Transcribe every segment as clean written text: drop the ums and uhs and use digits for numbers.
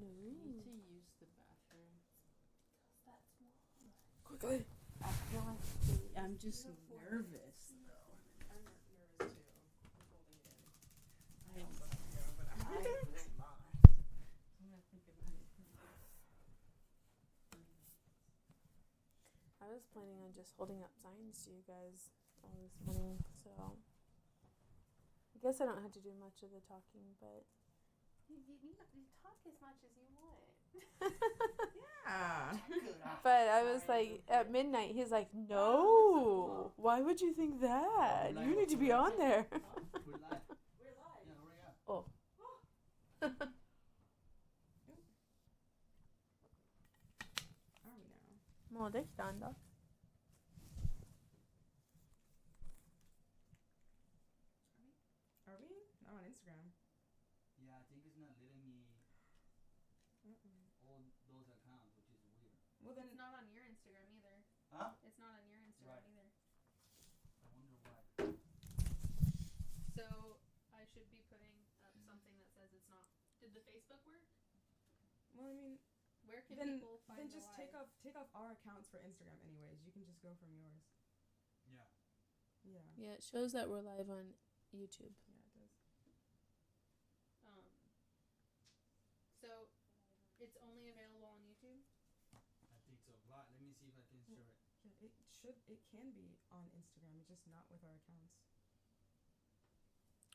No. I need to use the bathroom. That's why. Quickly. I feel like I'm just nervous, though. I'm nervous too. I'm holding it in. I am. But I'm I will not. I'm gonna think about it. I was planning on just holding up signs to you guys all this morning, so I guess I don't have to do much of the talking, but You talk as much as you want. Yeah. but I was like at midnight. He's like, "No, why would you think that? You need to be on there." We're live. We're live. Yeah, hurry up. Oh. Are we now? Må det stand då? Are we? I'm on Instagram. Yeah, I think it's not letting me Mm-mm. all those accounts, which is weird. Well then, It's not on your Instagram either. Huh? It's not on your Instagram Right. either. I wonder why. So I should be putting up something that says it's not. Did the Facebook work? well I mean, Where can then people find just the take live? off our accounts for Instagram anyways. You can just go from yours. Yeah. Yeah. Yeah, it shows that we're live on YouTube. Yeah, it does. So it's only available on YouTube. I think so. Let me see if I can show it. Yeah, it can be on Instagram, it's just not with our accounts.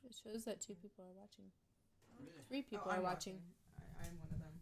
It shows that 2 people are watching. Really? 3 people I'm are watching. I'm one of them.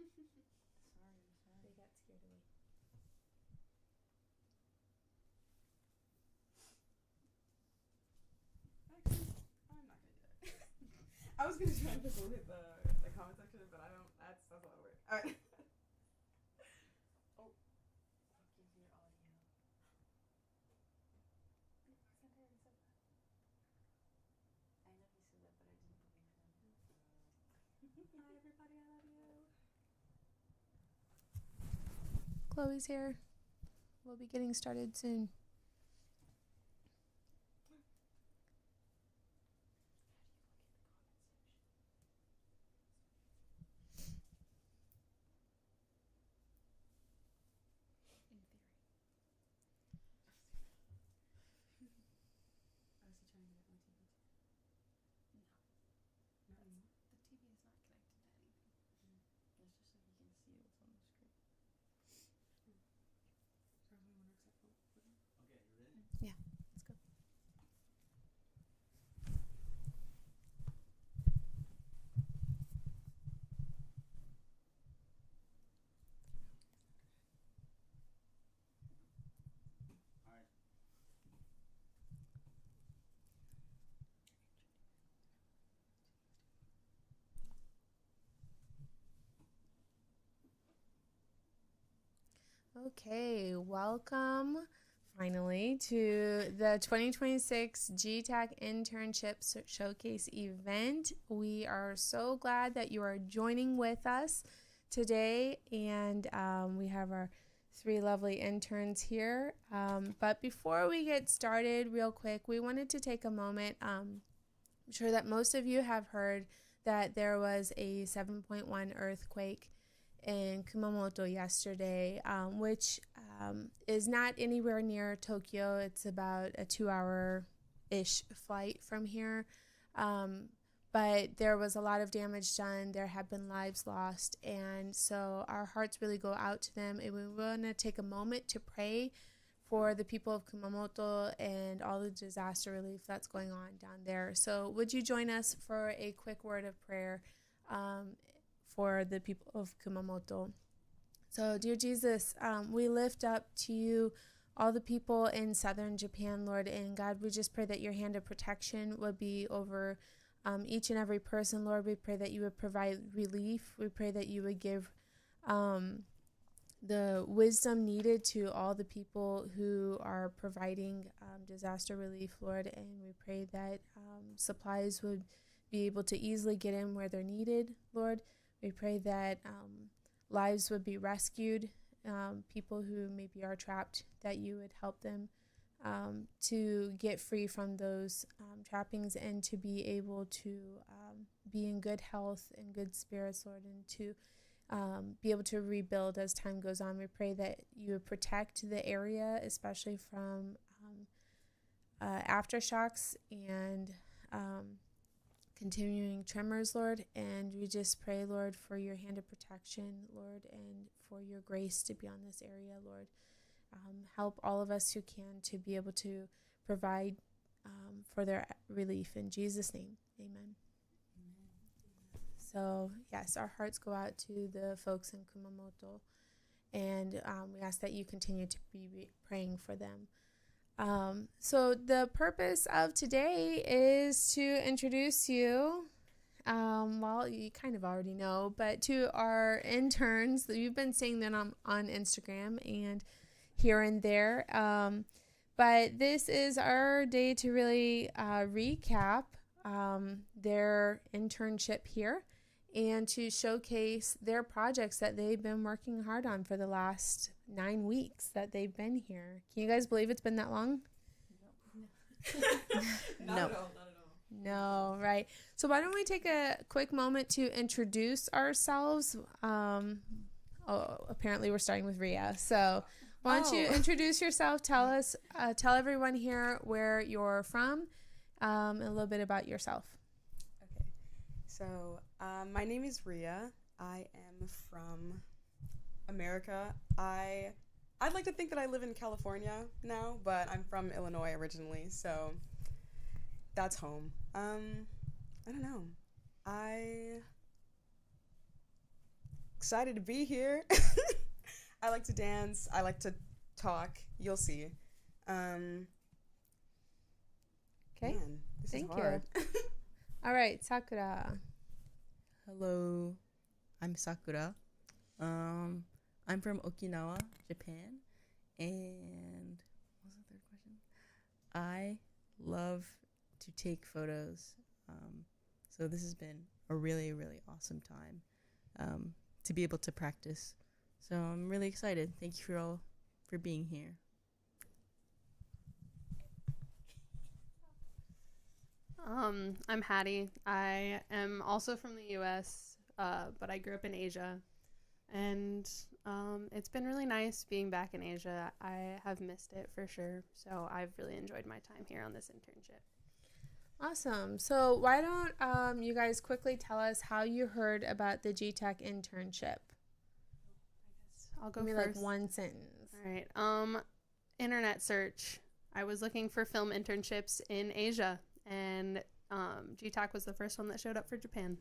They got scared away. Actually, I'm not gonna do that. I was gonna try and facilitate the comment section, but I don't. That's a lot of work. All right. Give your audio. I know he said that, but I didn't believe him. Hi, everybody. I love you. Chloe's here. We'll be getting started soon. I was trying to get on TV too. No. Not anymore. The TV is not connected to anything. It's just so he can see what's on the screen. Probably one except for. Okay, you ready? Yeah, let's go. All right. Okay, welcome finally to the 2026 GTAC Internship Showcase event. We are so glad that you are joining with us today, and we have our 3 lovely interns here. But before we get started, real quick, we wanted to take a moment. I'm sure that most of you have heard that there was a 7.1 earthquake in Kumamoto yesterday, which is not anywhere near Tokyo. It's about a 2-hour-ish flight from here. But there was a lot of damage done. There have been lives lost. And so our hearts really go out to them. And we want to take a moment to pray for the people of Kumamoto and all the disaster relief that's going on down there. So would you join us for a quick word of prayer for the people of Kumamoto? So, dear Jesus, we lift up to you all the people in southern Japan, Lord, and God, we just pray that your hand of protection would be over each and every person, Lord. We pray that you would provide relief. We pray that you would give the wisdom needed to all the people who are providing disaster relief, Lord, and we pray that supplies would be able to easily get in where they're needed, Lord. We pray that lives would be rescued, people who maybe are trapped, that you would help them to get free from those trappings and to be able to be in good health and good spirits, Lord, and to be able to rebuild as time goes on. We pray that you would protect the area, especially from aftershocks and continuing tremors, Lord. And we just pray, Lord, for your hand of protection, Lord, and for your grace to be on this area, Lord. Help all of us who can to be able to provide for their relief. In Jesus' name, amen. So, yes, our hearts go out to the folks in Kumamoto, and we ask that you continue to be praying for them. So the purpose of today is to introduce you, well, you kind of already know, but to our interns. You've been seeing them on Instagram and here and there. But this is our day to really recap their internship here and to showcase their projects that they've been working hard on for the last 9 weeks that they've been here. Can you guys believe it's been that long? Not No. at all. Not at all. No, right. So why don't we take a quick moment to introduce ourselves? Apparently we're starting with Ria. So why don't you introduce yourself? Tell everyone here where you're from, and a little bit about yourself. Okay. So, my name is Ria. I am from America. I'd like to think that I live in California now, but I'm from Illinois originally, so that's home. I don't know. excited to be here. I like to dance. I like to talk. You'll see. Okay. Man, this Thank is you. hard. All right, Sakura. Hello, I'm Sakura. I'm from Okinawa, Japan, and what was the third question? I love to take photos, so this has been a really, really awesome time to be able to practice. So I'm really excited. Thank you for being here. I'm Hattie. I am also from the U.S., but I grew up in Asia, and it's been really nice being back in Asia. I have missed it for sure, so I've really enjoyed my time here on this internship. Awesome. So why don't you guys quickly tell us how you heard about the GTAC internship? I'll go Give me first. like one sentence. All right. Internet search. I was looking for film internships in Asia, and GTAC was the first one that showed up for Japan.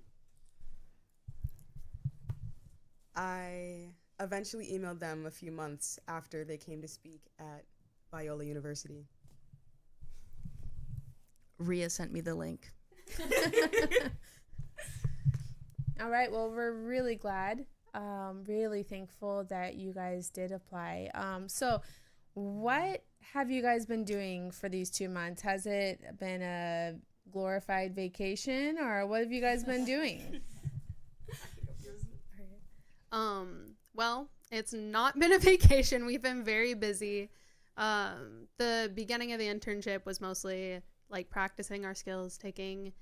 I eventually emailed them a few months after they came to speak at Biola University. Ria sent me the link. All right. Well, we're really glad, really thankful that you guys did apply. So what have you guys been doing for these 2 months? Has it been a glorified vacation, or what have you guys been doing? Well, it's not been a vacation. We've been very busy. The beginning of the internship was mostly like practicing our skills, taking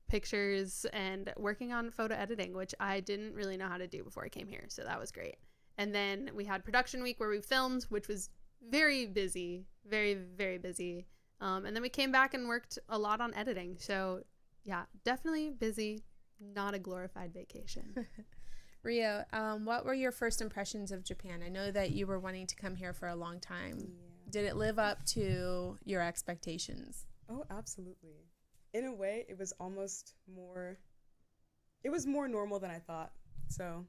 pictures, and working on photo editing, which I didn't really know how to do before I came here. So that was great. And then we had production week where we filmed, which was very busy, very, very busy. And then we came back and worked a lot on editing. So yeah, definitely busy, not a glorified vacation. Ria, what were your first impressions of Japan? I know that you were wanting to come here for a long time. Yeah. Did it live up to your expectations? Oh, absolutely. In a way, it was almost more. It was more normal than I thought. So.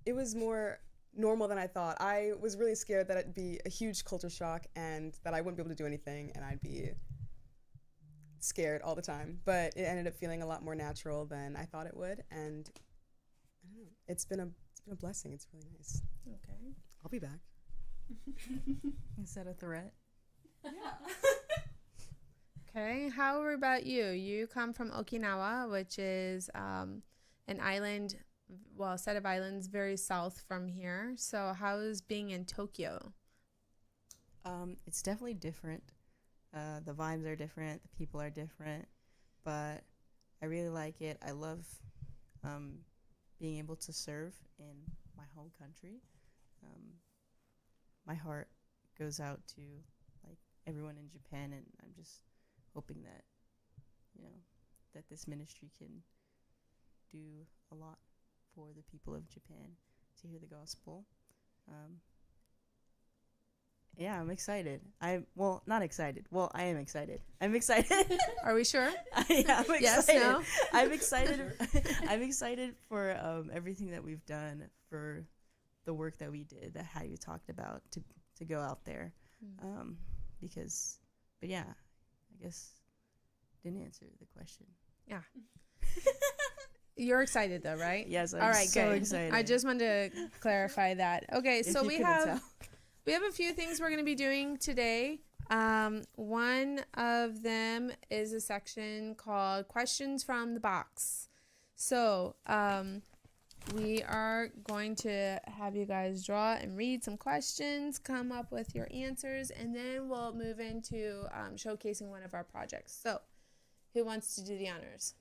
It was more normal than I thought. I was really scared that it'd be a huge culture shock and that I wouldn't be able to do anything and I'd be scared all the time. But it ended up feeling a lot more natural than I thought it would, and I don't know. It's been a blessing. It's really nice. Okay. I'll be back. Is that a threat? Okay. How about you? You come from Okinawa, which is an island, well, a set of islands very south from here. So how is being in Tokyo? It's definitely different. The vibes are different. The people are different. But I really like it. I love being able to serve in my home country. My heart goes out to like everyone in Japan, and I'm just hoping that, you know, that this ministry can do a lot for the people of Japan to hear the gospel. Yeah, I'm excited. Not excited. Well, I am excited. I'm excited. Are we sure? Yeah, I'm excited. Yes, no? I'm excited. I'm excited for everything that we've done, for the work that we did, that how you talked about to go out there. Because, but yeah, I guess didn't answer the question. Yeah. You're excited though, right? Yes, I'm All right, so good. excited. I just wanted to clarify that. Okay, If so you we couldn't have tell. a few things we're going to be doing today. One of them is a section called Questions from the Box. So we are going to have you guys draw and read some questions, come up with your answers, and then we'll move into showcasing one of our projects. So who wants to do the honors?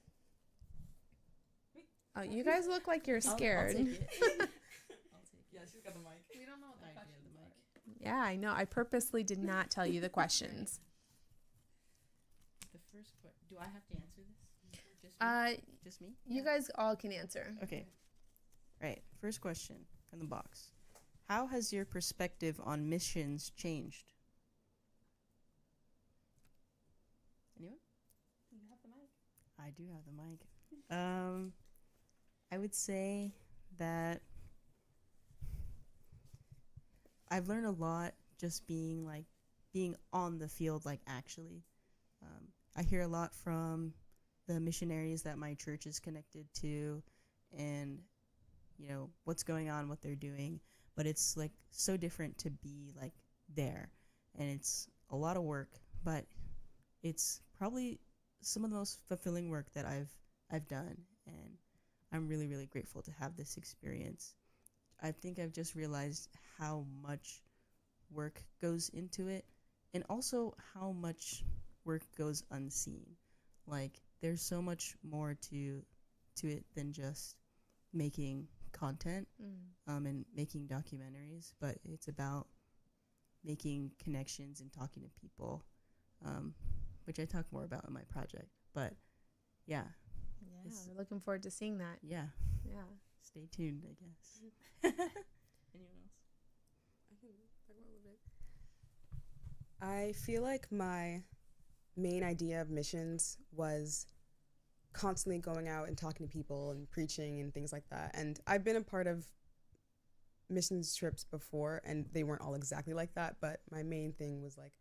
Oh, you guys look like you're scared. I'll take it. Yeah, she's got the mic. We don't know what the I questions do the mic. Yeah, I know. I purposely did not tell you the questions. The first question. Do I have to answer this? Just me? You guys all can answer. Okay. Right. First question from the box. How has your perspective on missions changed? Anyone? You have the mic. I do have the mic. I would say that I've learned a lot just being on the field, like actually. I hear a lot from the missionaries that my church is connected to, and what's going on, what they're doing. But it's like so different to be like there, and it's a lot of work, but it's probably some of the most fulfilling work that I've done, and I'm really, really grateful to have this experience. I think I've just realized how much work goes into it, and also how much work goes unseen. Like, there's so much more to it than just making content and making documentaries, but it's about making connections and talking to people, which I talk more about in my project. But yeah, Yeah, we're looking forward to seeing that. yeah, Yeah. stay tuned, I guess. Anyone else? I can talk about a little bit. I feel like my main idea of missions was constantly going out and talking to people and preaching and things like that. And I've been a part of missions trips before, and they weren't all exactly like that, but my main thing was like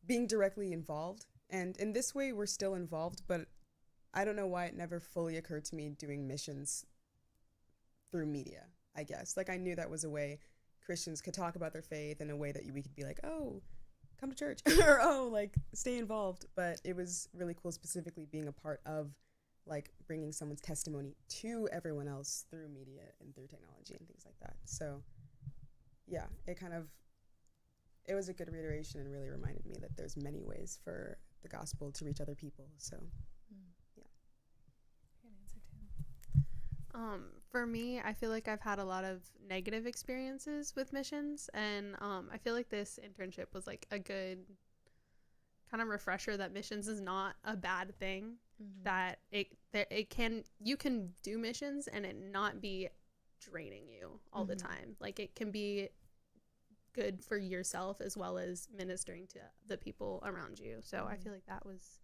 being directly involved. And in this way, we're still involved, but I don't know why it never fully occurred to me doing missions through media, I guess. Like, I knew that was a way Christians could talk about their faith in a way that we could be like, oh, come to church, or oh, like, stay involved. But it was really cool specifically being a part of like bringing someone's testimony to everyone else through media and through technology and things like that. So yeah, it was a good reiteration and really reminded me that there's many ways for the gospel to reach other people. So yeah. Good answer too. For me, I feel like I've had a lot of negative experiences with missions, and I feel like this internship was like a good kind of refresher that missions is not a bad thing. That you can do missions and it not be draining you all the time. Like, it can be good for yourself as well as ministering to the people around you. So I feel like that was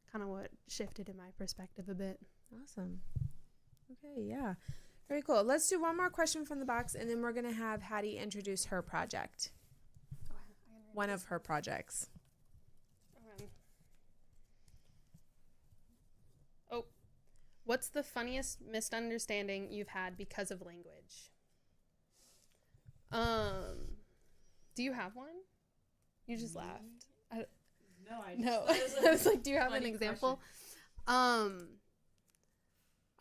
kind of what shifted in my perspective a bit. Awesome. Okay, yeah. Very cool. Let's do one more question from the box, and then we're going to have Hattie introduce her project. One of her projects. What's the funniest misunderstanding you've had because of language? Do you have one? You just laughed. No. I was like, do you have an example? I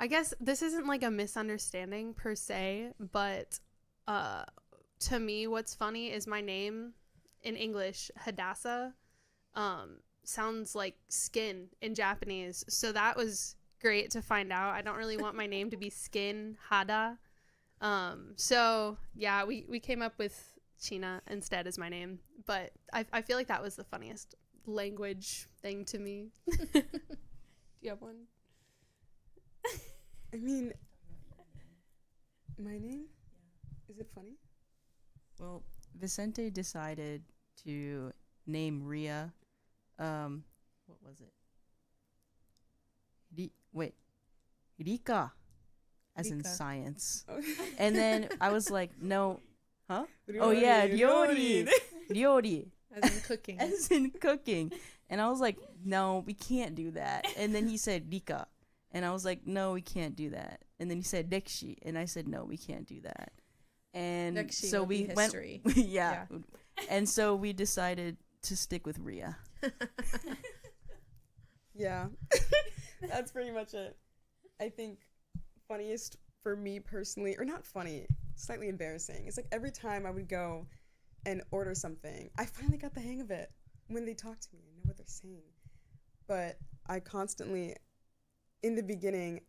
guess this isn't like a misunderstanding per se, but to me, what's funny is my name in English, Hadassah, sounds like skin in Japanese. So that was great to find out. I don't really want my name to be Skin Hada. So yeah, we came up with China instead as my name, but I feel like that was the funniest language thing to me. Do you have one? I mean, my name? Is it funny? Well, Vicente decided to name Ria, what was it? Rika, as in Rika. science. Oh. And then I was like, no, huh? Ryori, Oh yeah, ryori, ryori, As in cooking. as in cooking. And I was like, no, we can't do that. And then he said Rika, and I was like, no, we can't do that. And then he said Dekshi, and I said, no, we can't do that. And Dekshi so would be we went, history. yeah. And so we decided to stick with Ria. Yeah. That's pretty much it. I think funniest for me personally, or not funny, slightly embarrassing. It's like every time I would go and order something, I finally got the hang of it. When they talk to me, I know what they're saying. But I constantly, in the beginning,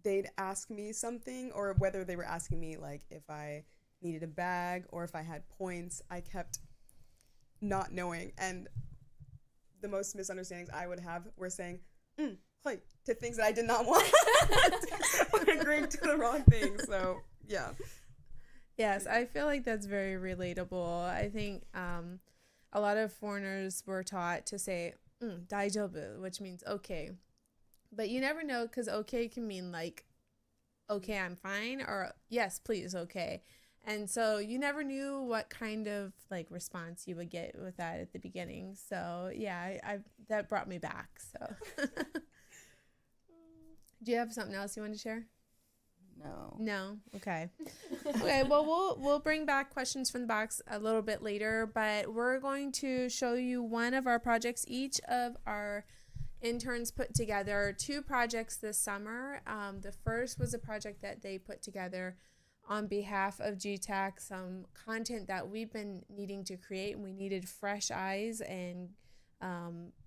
they'd ask me something, or whether they were asking me like if I needed a bag or if I had points, I kept not knowing. And the most misunderstandings I would have were saying, like, to things that I did not want, or agreeing to the wrong thing. So yeah. Yes, I feel like that's very relatable. I think a lot of foreigners were taught to say daijoubu, which means okay. But you never know, because okay can mean like okay, I'm fine, or yes, please, okay. And so you never knew what kind of like response you would get with that at the beginning. So yeah, I that brought me back. So do you have something else you want to share? No. No. Okay. Okay. Well, we'll bring back questions from the box a little bit later, but we're going to show you one of our projects. Each of our interns put together 2 projects this summer. The first was a project that they put together on behalf of GTAC, some content that we've been needing to create, and we needed fresh eyes and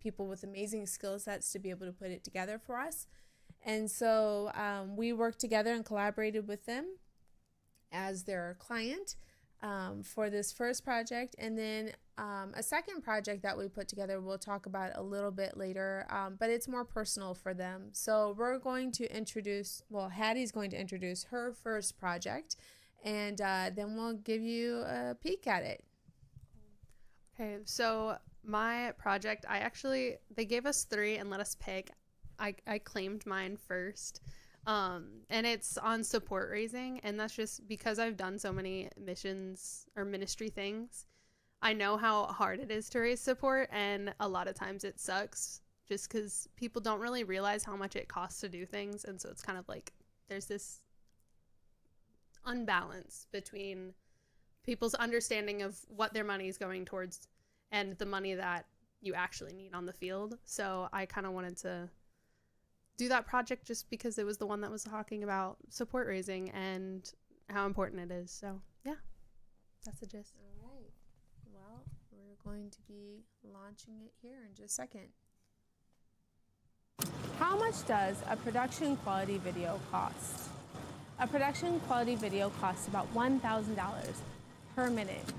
people with amazing skill sets to be able to put it together for us. And so we worked together and collaborated with them as their client for this first project. And then a second project that we put together we'll talk about a little bit later, but it's more personal for them. So we're going to introduce, well, Hattie's going to introduce her first project, and then we'll give you a peek at it. Okay, so my project, they gave us 3 and let us pick. I claimed mine first. And it's on support raising, and that's just because I've done so many missions or ministry things. I know how hard it is to raise support, and a lot of times it sucks just because people don't really realize how much it costs to do things. And so it's kind of like there's this unbalance between people's understanding of what their money is going towards and the money that you actually need on the field. So I kind of wanted to do that project just because it was the one that was talking about support raising and how important it is. So yeah, that's the gist. All right. Well, we're going to be launching it here in just a second. How much does a production quality video cost? A production quality video costs about $1,000 per minute,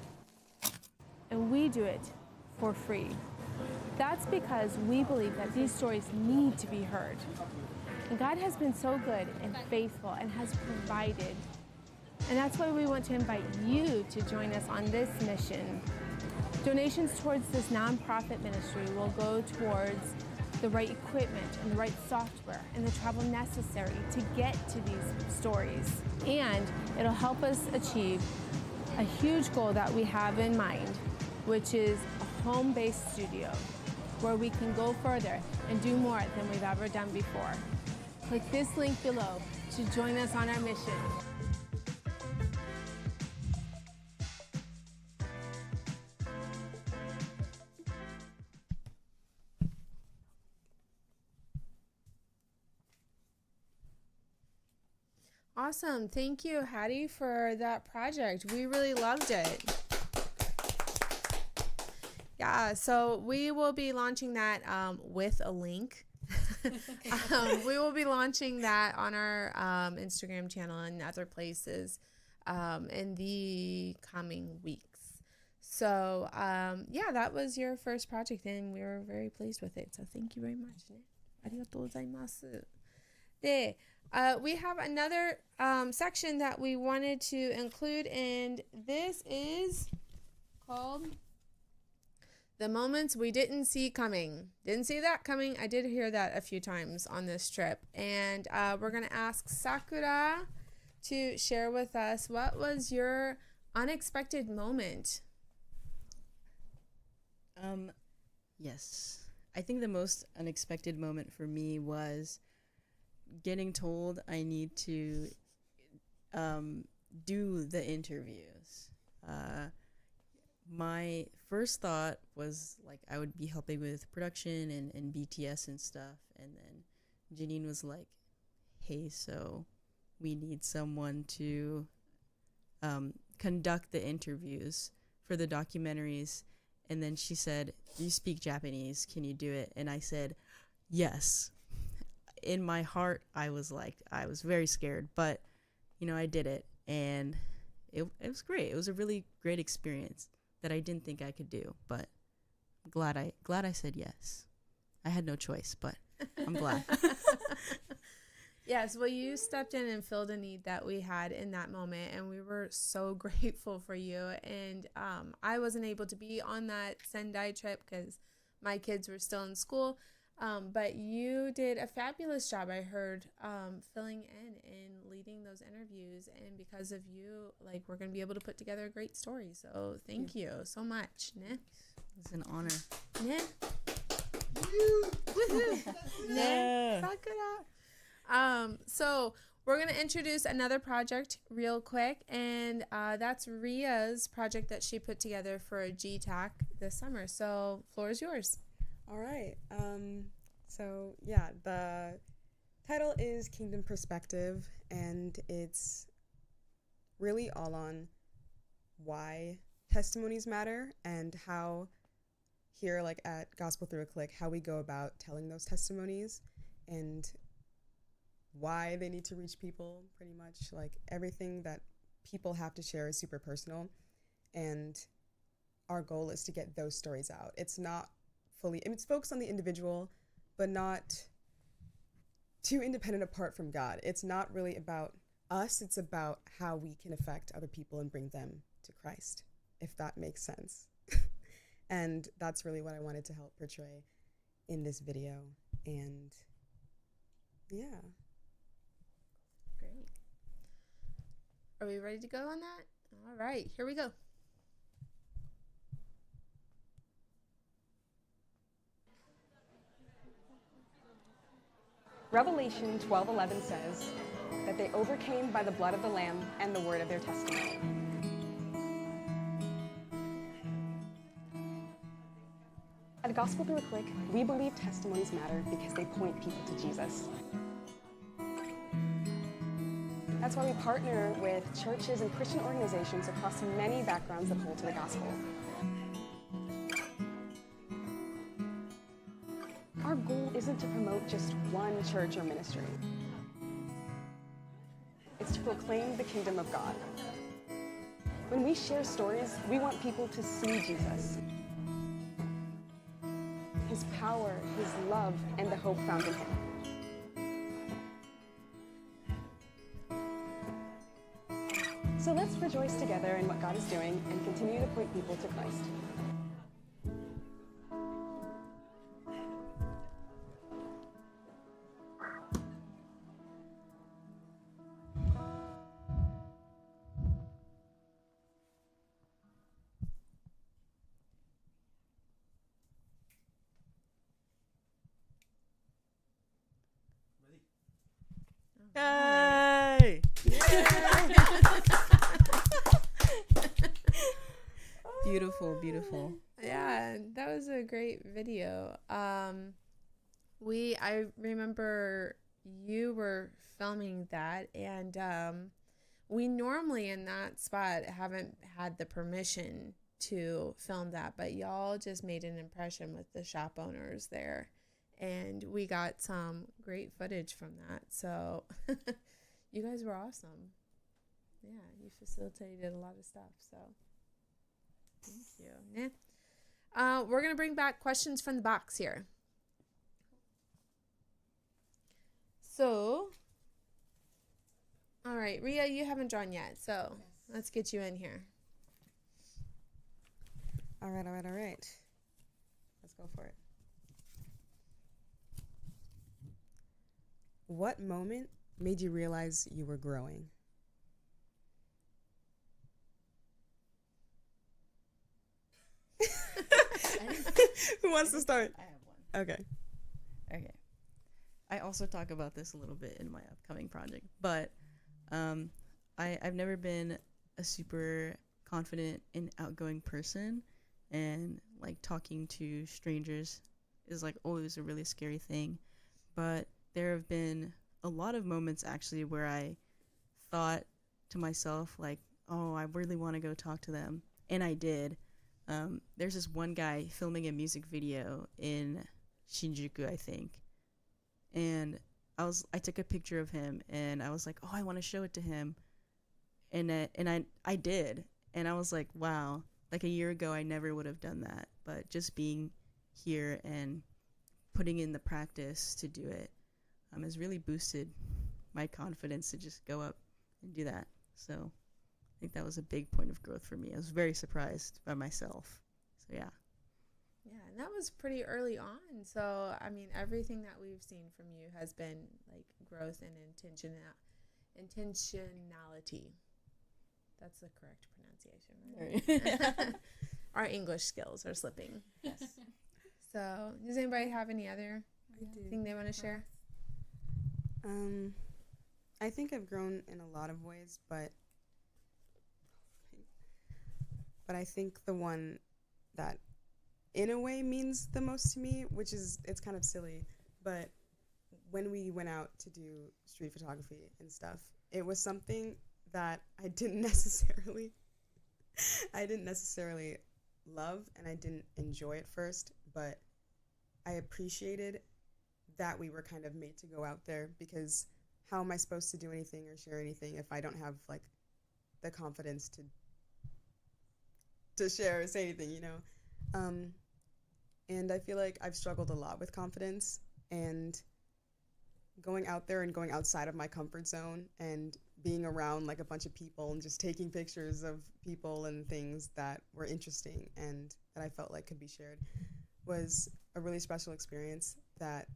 and we do it for free. That's because we believe that these stories need to be heard. And God has been so good and faithful and has provided. And that's why we want to invite you to join us on this mission. Donations towards this nonprofit ministry will go towards the right equipment and the right software and the travel necessary to get to these stories. And it'll help us achieve a huge goal that we have in mind, which is a home-based studio where we can go further and do more than we've ever done before. Click this link below to join us on our mission. Awesome. Thank you, Hattie, for that project. We really loved it. Yeah, so we will be launching that with a link. We will be launching that on our Instagram channel and other places in the coming weeks. So, yeah, that was your first project, and we were very pleased with it. So thank you very much. ありがとうございます。で、we have another section that we wanted to include, and this is called The Moments We Didn't See Coming. Didn't see that coming. I did hear that a few times on this trip. And we're going to ask Sakura to share with us, what was your unexpected moment? Yes. I think the most unexpected moment for me was getting told I need to do the interviews. My first thought was like I would be helping with production and BTS and stuff, and then Janine was like, hey, so we need someone to conduct the interviews for the documentaries. And then she said, you speak Japanese, can you do it? And I said, yes. In my heart, I was very scared, but you know, I did it, and it was great. It was a really great experience that I didn't think I could do, but I'm glad I said yes. I had no choice, but I'm glad. Yes, well, you stepped in and filled a need that we had in that moment, and we were so grateful for you. And I wasn't able to be on that Sendai trip because my kids were still in school. But you did a fabulous job, I heard, filling in and leading those interviews. And because of you, like, we're going to be able to put together a great story. So thank you so much, ne? It's an honor. Ne? Yeah. Sakura. So we're going to introduce another project real quick, and that's Ria's project that she put together for GTAC this summer. So floor is yours. All right. So yeah, the title is Kingdom Perspective, and it's really all on why testimonies matter and how here, like at Gospel Through a Click, how we go about telling those testimonies and why they need to reach people. Pretty much like everything that people have to share is super personal, and our goal is to get those stories out. It's not fully, it's focused on the individual, but not too independent apart from God. It's not really about us, it's about how we can affect other people and bring them to Christ, if that makes sense. And that's really what I wanted to help portray in this video. And yeah. Great. Are we ready to go on that? All right, here we go. Revelation 12:11 says that they overcame by the blood of the Lamb and the word of their testimony. At Gospel Through a Click, we believe testimonies matter because they point people to Jesus. That's why we partner with churches and Christian organizations across many backgrounds that hold to the gospel. Our goal isn't to promote just one church or ministry. It's to proclaim the kingdom of God. When we share stories, we want people to see Jesus, His power, His love, and the hope found in Him. So let's rejoice together in what God is doing and continue to point people to Christ. Yay! Beautiful, beautiful. Yeah, that was a great video. I remember you were filming that, and we normally in that spot haven't had the permission to film that, but y'all just made an impression with the shop owners there, and we got some great footage from that. So you guys were awesome. Yeah, you facilitated a lot of stuff, so thank you. We're going to bring back questions from the box here. So, all right, Ria, you haven't drawn yet, so let's get you in here. All right. Let's go for it. What moment made you realize you were growing? Who wants to start? I have one. Okay. I also talk about this a little bit in my upcoming project, but I've never been a super confident and outgoing person, and like talking to strangers is like always a really scary thing. But there have been a lot of moments actually where I thought to myself like, oh, I really want to go talk to them, and I did. There's this one guy filming a music video in Shinjuku, I think. And I took a picture of him, and I was like, oh, I want to show it to him. And I did. And I was like, wow, like a year ago, I never would have done that. But just being here and putting in the practice to do it has really boosted my confidence to just go up and do that. So I think that was a big point of growth for me. I was very surprised by myself. So yeah. Yeah, and that was pretty early on. So, I mean, everything that we've seen from you has been like growth and intentionality. That's the correct pronunciation, right? Our English skills are slipping. Yes. So, does anybody have any other thing they want to share? I think I've grown in a lot of ways, but I think the one that in a way means the most to me, which is, it's kind of silly, but when we went out to do street photography and stuff, it was something that I didn't necessarily love, and I didn't enjoy at first, but I appreciated that we were kind of made to go out there, because how am I supposed to do anything or share anything if I don't have like the confidence to share or say anything, you know? And I feel like I've struggled a lot with confidence, and going out there and going outside of my comfort zone and being around like a bunch of people and just taking pictures of people and things that were interesting and that I felt like could be shared was a really special experience that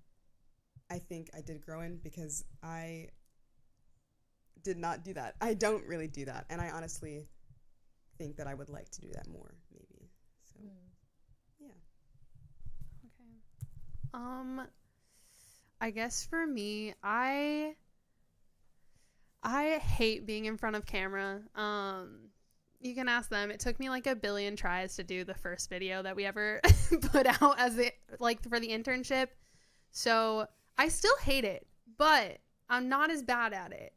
I think I did grow in, because I did not do that. I don't really do that. And I honestly think that I would like to do that more, maybe. So, yeah. Okay. I guess for me, I hate being in front of camera. You can ask them. It took me like a billion tries to do the first video that we ever put out as for the internship. So I still hate it, but I'm not as bad at it.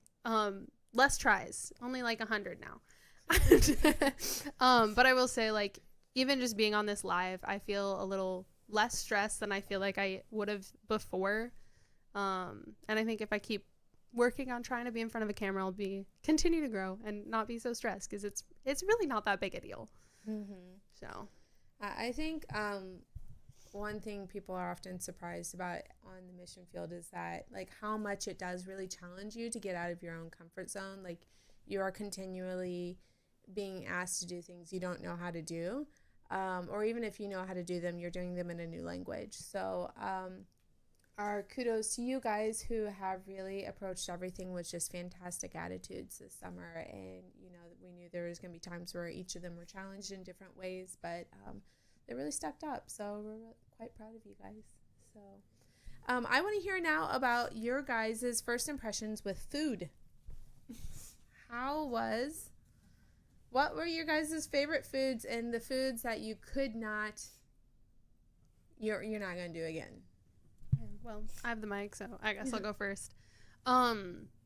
Less tries, only like 100 now. But I will say, like, even just being on this live, I feel a little less stressed than I feel like I would have before. And I think if I keep working on trying to be in front of a camera, I'll continue to grow and not be so stressed, because it's really not that big a deal. So I think one thing people are often surprised about on the mission field is that, like, how much it does really challenge you to get out of your own comfort zone. Like, you are continually being asked to do things you don't know how to do, or even if you know how to do them, you're doing them in a new language. So our kudos to you guys who have really approached everything with just fantastic attitudes this summer. And, you know, we knew there was going to be times where each of them were challenged in different ways, but they really stepped up. So we're quite proud of you guys. So I want to hear now about your guys' first impressions with food. What were your guys' favorite foods, and the foods that you could not, you're not going to do again? Well, I have the mic, so I guess I'll go first.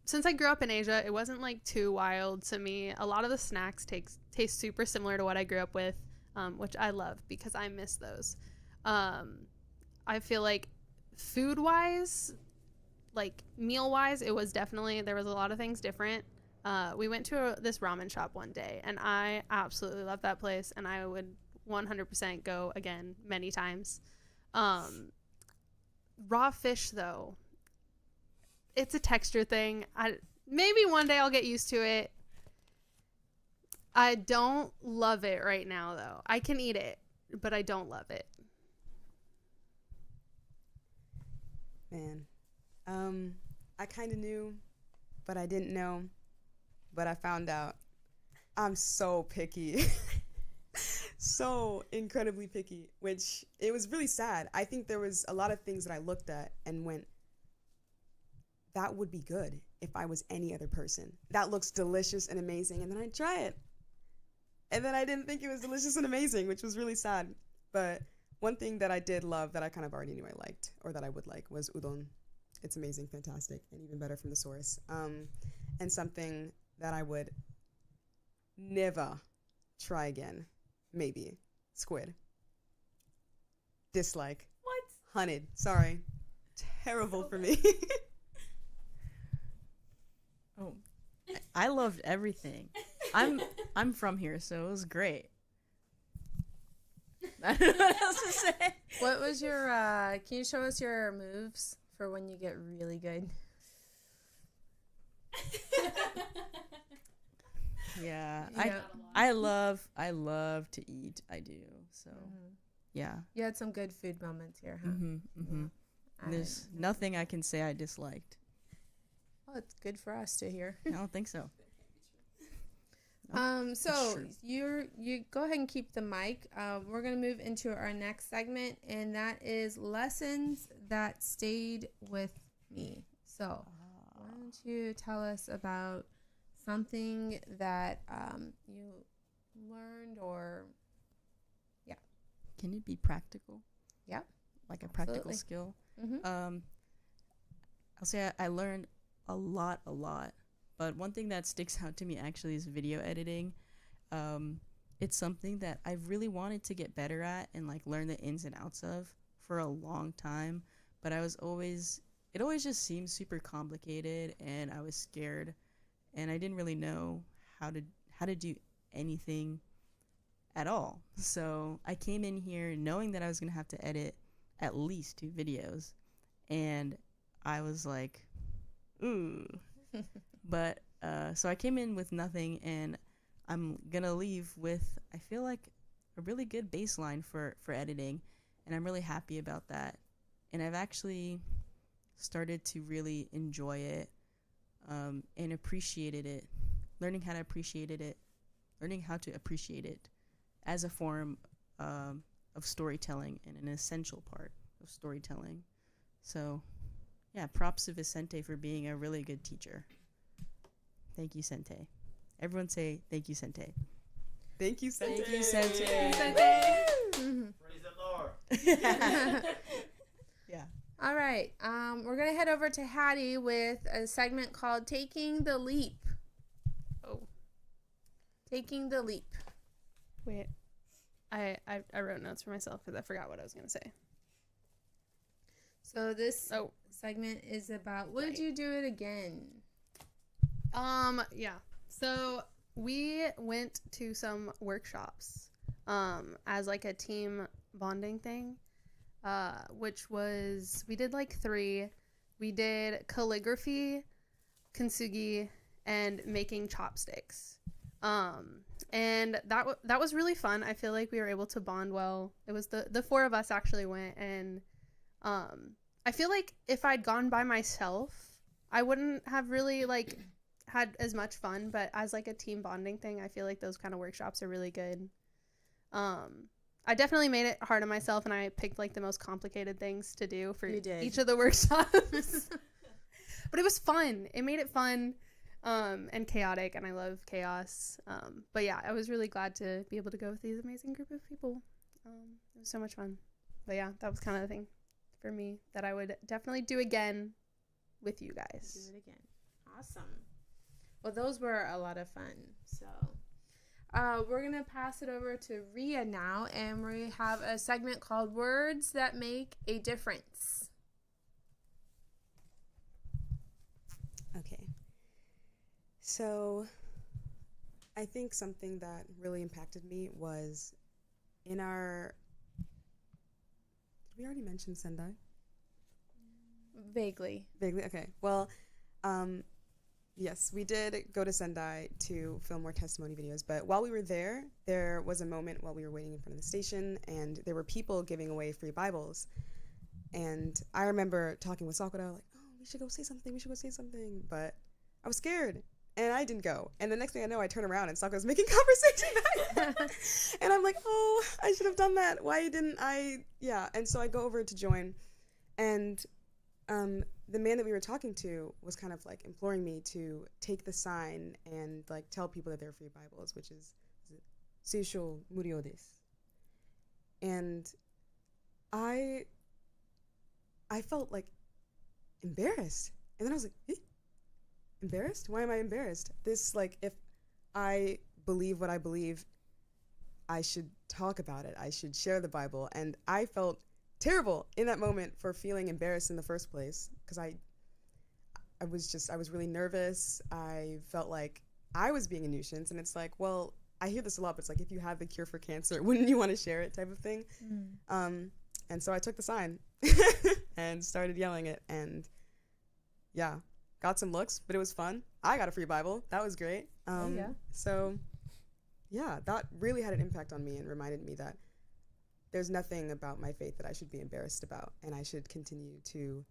Since I grew up in Asia, it wasn't like too wild to me. A lot of the snacks taste super similar to what I grew up with, which I love because I miss those. I feel like food-wise, like meal-wise, there was a lot of things different. We went to this ramen shop one day, and I absolutely loved that place, and I would 100% go again many times. Raw fish, though, it's a texture thing. Maybe one day I'll get used to it. I don't love it right now, though. I can eat it, but I don't love it. Man, I kind of knew, but I didn't know. But I found out. I'm so picky. So incredibly picky, which it was really sad. I think there was a lot of things that I looked at and went, that would be good if I was any other person. That looks delicious and amazing. And then I'd try it. And then I didn't think it was delicious and amazing, which was really sad. But one thing that I did love that I kind of already knew I liked, or that I would like, was udon. It's amazing, fantastic, and even better from the source. And something that I would never try again. Maybe. Squid. Dislike. What? Hunted. Sorry. Terrible for me. Oh, I loved everything. I'm from here, so it was great. I don't know what else to say. What was your, can you show us your moves for when you get really good? Yeah, Yeah. I love to eat. I do. So yeah. You had some good food moments here, huh? There's nothing I can say I disliked. Oh, it's good for us to hear. I don't think so. So true. you go ahead and keep the mic. We're gonna move into our next segment, and that is lessons that stayed with me. So why don't you tell us about something that you learned, or Can it be practical? Yeah, Like a practical absolutely. skill? Mm-hmm. I'll say I learned a lot. But one thing that sticks out to me actually is video editing. It's something that I've really wanted to get better at and like learn the ins and outs of for a long time. But it always just seemed super complicated, and I was scared, and I didn't really know how to do anything at all. So I came in here knowing that I was gonna have to edit at least 2 videos, and I was like, ooh. But so I came in with nothing, and I'm gonna leave with, I feel like, a really good baseline for editing, and I'm really happy about that. And I've actually started to really enjoy it, and appreciated it, learning how to appreciate it as a form of storytelling and an essential part of storytelling. So yeah, props to Vicente for being a really good teacher. Thank you, Sente. Everyone say thank you, Sente. Thank you, Sente. Thank you, Sente. Praise the Lord. Yeah. All right. We're gonna head over to Hattie with a segment called "Taking the Leap." Oh, Taking the leap. wait. I wrote notes for myself because I forgot what I was going to say. So this Oh. segment is about would Right. you do it again? Yeah. So we went to some workshops as like a team bonding thing, which was, we did like 3. We did calligraphy, kintsugi, and making chopsticks. And that was really fun. I feel like we were able to bond well. It was the 4 of us actually went, and I feel like if I'd gone by myself, I wouldn't have really like had as much fun, but as like a team bonding thing, I feel like those kind of workshops are really good. I definitely made it hard on myself, and I picked like the most complicated things to do for You did. each of the workshops. But it was fun. It made it fun and chaotic, and I love chaos. But yeah, I was really glad to be able to go with these amazing group of people. It was so much fun. But yeah, that was kind of the thing for me that I would definitely do again with you guys. Do it again. Awesome. Well, those were a lot of fun. So we're going to pass it over to Ria now, and we have a segment called Words That Make a Difference. Okay. So I think something that really impacted me was in our, did we already mention Sendai? Vaguely. Vaguely? Okay. Well, yes, we did go to Sendai to film more testimony videos, but while we were there was a moment while we were waiting in front of the station, and there were people giving away free Bibles. And I remember talking with Sakura, like, oh, we should go say something, but I was scared, and I didn't go. And the next thing I know, I turn around, and Sakura's making conversation. And I'm like, oh, I should have done that. Why didn't I? Yeah, and so I go over to join, and the man that we were talking to was kind of like imploring me to take the sign and like tell people that they're free Bibles, which is seishou muryou desu. And I felt like embarrassed, and then I was like, eh? Embarrassed? Why am I embarrassed? This, like, if I believe what I believe, I should talk about it. I should share the Bible. And I felt terrible in that moment for feeling embarrassed in the first place, because I was really nervous. I felt like I was being a nuisance, and it's like, well, I hear this a lot, but it's like, if you have the cure for cancer, wouldn't you want to share it, type of thing. And so I took the sign and started yelling it, and yeah, got some looks, but it was fun. I got a free Bible. That was great. Yeah. So yeah, that really had an impact on me and reminded me that there's nothing about my faith that I should be embarrassed about, and I should continue to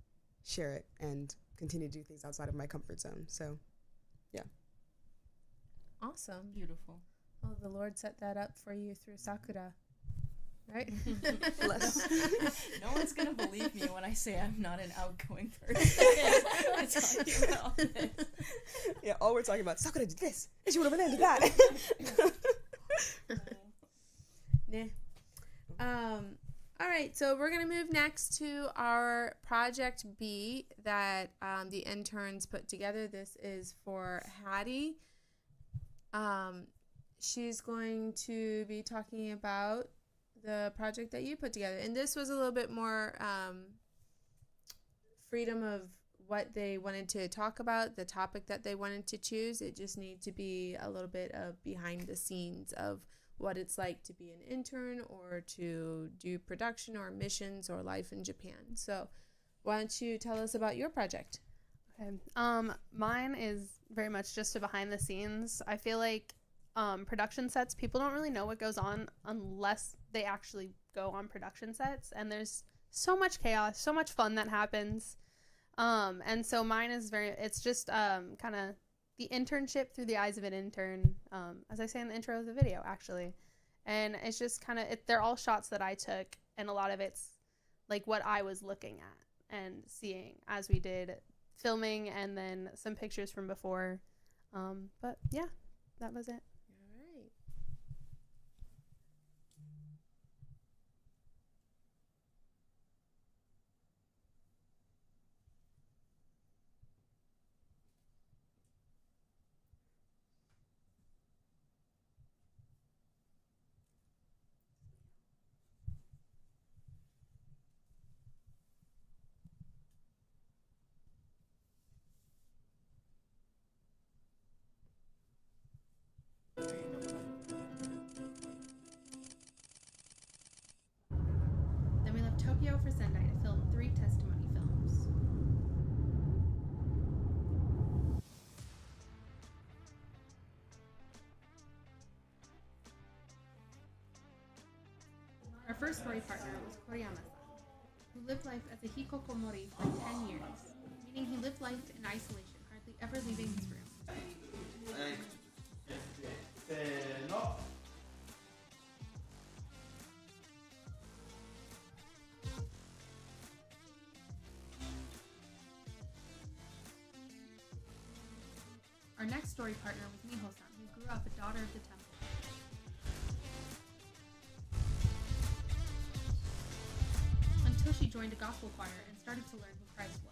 share it and continue to do things outside of my comfort zone. So, yeah. Awesome. Beautiful. Well, the Lord set that up for you through Sakura, right? No one's gonna believe me when I say I'm not an outgoing person. I'm talking about this. Yeah, all we're talking about, Sakura did this, and she went over there and did that. Nah. All right, so we're gonna move next to our project B that the interns put together. This is for Hattie. She's going to be talking about the project that you put together, and this was a little bit more freedom of what they wanted to talk about, the topic that they wanted to choose. It just needed to be a little bit of behind the scenes of what it's like to be an intern or to do production or missions or life in Japan. So why don't you tell us about your project? Okay. Mine is very much just a behind the scenes. I feel like production sets, people don't really know what goes on unless they actually go on production sets, and there's so much chaos, so much fun that happens. And so mine is it's just kind of the internship through the eyes of an intern, as I say in the intro of the video, actually. And it's just kind of, they're all shots that I took, and a lot of it's like what I was looking at and seeing as we did filming, and then some pictures from before. But yeah, that was it. All right. Then we left Tokyo for Sendai to film 3 testimony films. Our first story partner was Koriyama-san, who lived life as a hikokomori for 10 years, meaning he lived life in isolation, hardly ever leaving his room. せーの。 Our next story partner was Miho-san, who grew up a daughter of the temple. Until she joined a gospel choir and started to learn who Christ was.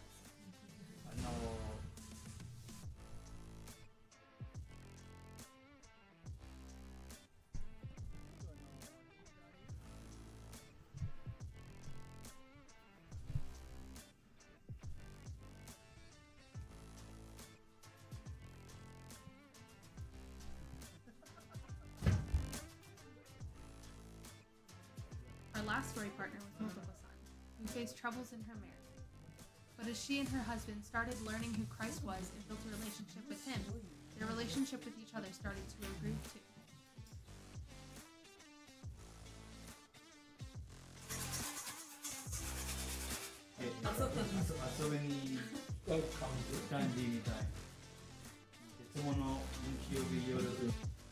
Our last story partner was Motoko-san, who faced troubles in her marriage. But as she and her husband started learning who Christ was and built a relationship with him, their relationship with each other started to improve too.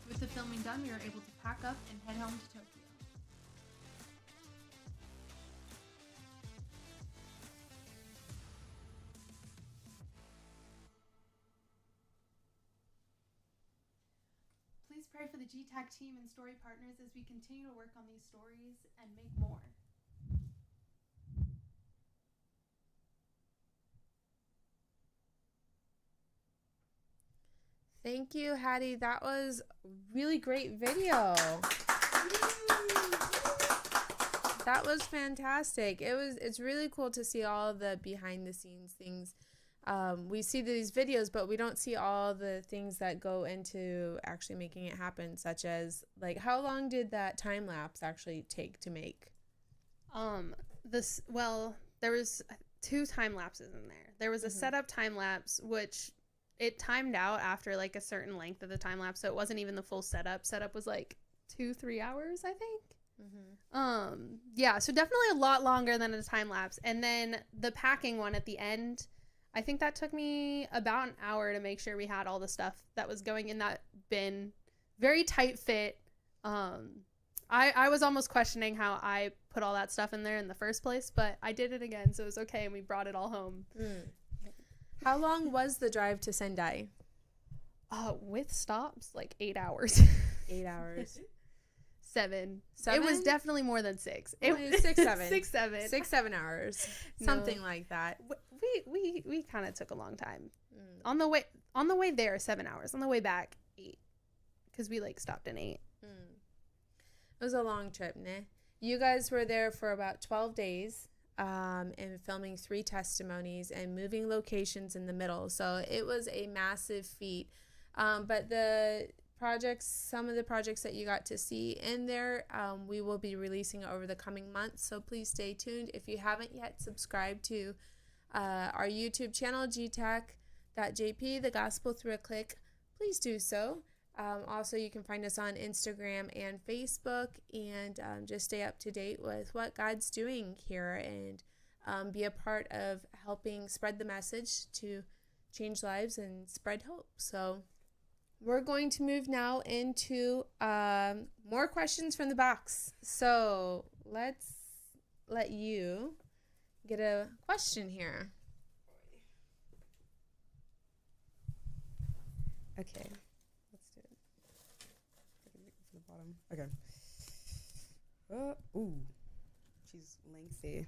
With the filming done, we were able to pack up and head home to Tokyo. Please pray for the GTAC team and story partners as we continue to work on these stories and make more. Thank you, Hattie. That was a really great video. That was fantastic. It's really cool to see all the behind the scenes things. We see these videos, but we don't see all the things that go into actually making it happen, such as, like, how long did that time lapse actually take to make? There was 2 time lapses in there. There was a setup time lapse, which it timed out after like a certain length of the time lapse, so it wasn't even the full setup. Setup was like 2-3 hours, I think. Yeah, so definitely a lot longer than a time lapse. And then the packing one at the end, I think that took me about an hour to make sure we had all the stuff that was going in that bin. Very tight fit. I was almost questioning how I put all that stuff in there in the first place, but I did it again, so it was okay, and we brought it all home. How long was the drive to Sendai? With stops, like 8 hours. 8 hours. 7. 7? It was definitely more than 6. It was 6, 7. 6, 7. 6, 7 hours. No. Something like that. We kind of took a long time. On the way there, 7 hours. On the way back, 8. Because we like stopped in 8. It was a long trip, né? You guys were there for about 12 days and filming 3 testimonies and moving locations in the middle. So it was a massive feat. But some of the projects that you got to see in there, we will be releasing over the coming months. So please stay tuned. If you haven't yet subscribed to our YouTube channel, gtech.jp, The Gospel Through a Click, please do so. Also, you can find us on Instagram and Facebook, and just stay up to date with what God's doing here and be a part of helping spread the message to change lives and spread hope. So we're going to move now into more questions from the box. So let's let you get a question here. Okay. Let's do it. From the bottom. Okay. Ooh. She's lengthy.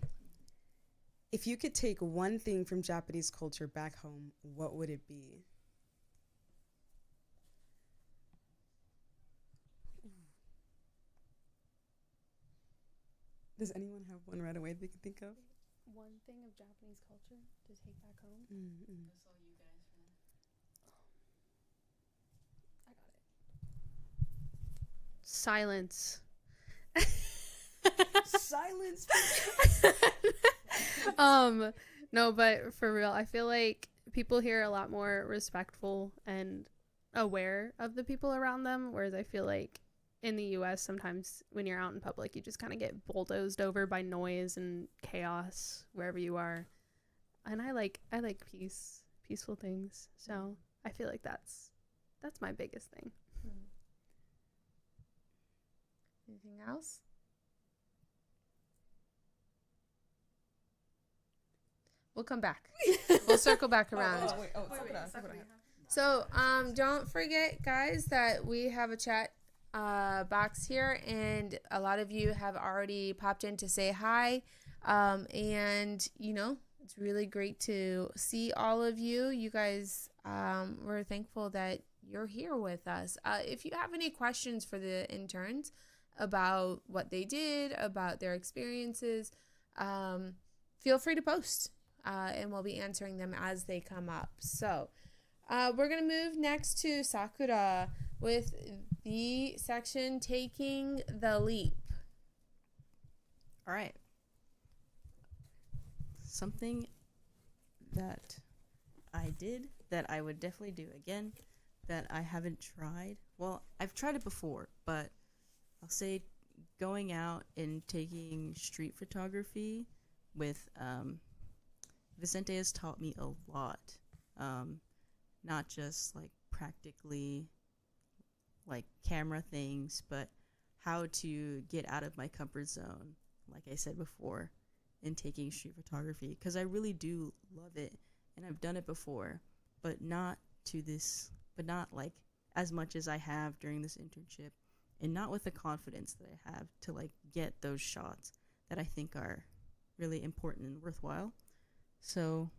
If you could take one thing from Japanese culture back home, what would it be? Does anyone have one right away they can think of? One thing of Japanese culture to take back home? That's all you guys, man. Silence. Silence. No, but for real, I feel like people here are a lot more respectful and aware of the people around them, whereas I feel like in the US sometimes when you're out in public you just kind of get bulldozed over by noise and chaos wherever you are. And I like peaceful things. So I feel like that's my biggest thing. Anything else? We'll come back. We'll circle back around. So don't forget, guys, that we have a chat box here, and a lot of you have already popped in to say hi. And it's really great to see all of you. You guys, we're thankful that you're here with us. If you have any questions for the interns about what they did, about their experiences, feel free to post, and we'll be answering them as they come up. So we're going to move next to Sakura with the section Taking the Leap. All right. Something that I did that I would definitely do again that I haven't tried. Well, I've tried it before, but I'll say going out and taking street photography with Vicente has taught me a lot. Not just like practically like camera things, but how to get out of my comfort zone, like I said before, in taking street photography, because I really do love it and I've done it before, but not like as much as I have during this internship, and not with the confidence that I have to like get those shots that I think are really important and worthwhile. So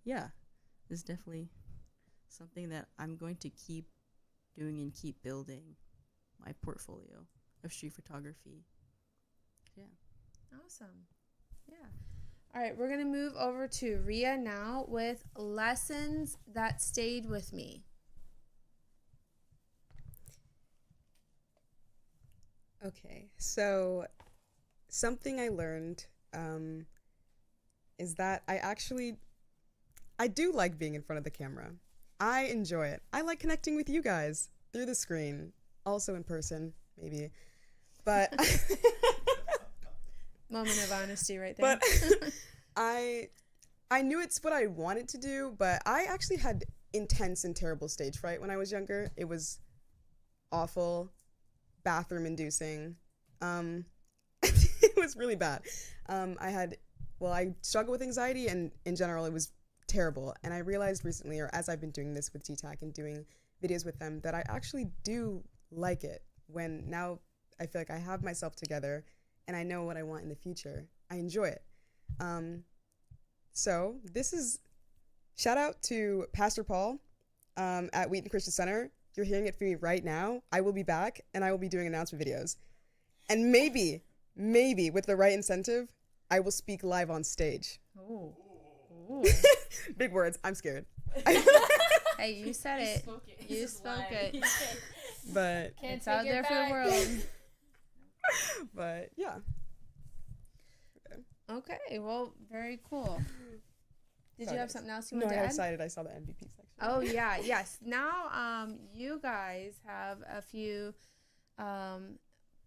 yeah, it's definitely something that I'm going to keep doing and keep building my portfolio of street photography. Yeah. Awesome. Yeah. All right, we're going to move over to Ria now with Lessons That Stayed With Me. Okay, so something I learned is that I do like being in front of the camera. I enjoy it. I like connecting with you guys through the screen, also in person, maybe. But Moment of honesty right there. but I knew it's what I wanted to do, but I actually had intense and terrible stage fright when I was younger. It was awful, bathroom inducing. It was really bad. I struggled with anxiety, and in general it was terrible. And I realized recently, or as I've been doing this with GTAC and doing videos with them, that I actually do like it when now I feel like I have myself together and I know what I want in the future. I enjoy it. So this is shout out to Pastor Paul at Wheaton Christian Center. You're hearing it from me right now. I will be back and I will be doing announcement videos. And maybe with the right incentive, I will speak live on stage. Ooh. Big words. I'm scared. Hey, you said it. You spoke it. But It's out there for the world. but yeah. Okay, well, very cool. Did Sorry, you have guys. something else you No, I wanted got to add? excited. I saw the MVP section. Oh yeah, yes. Now, you guys have a few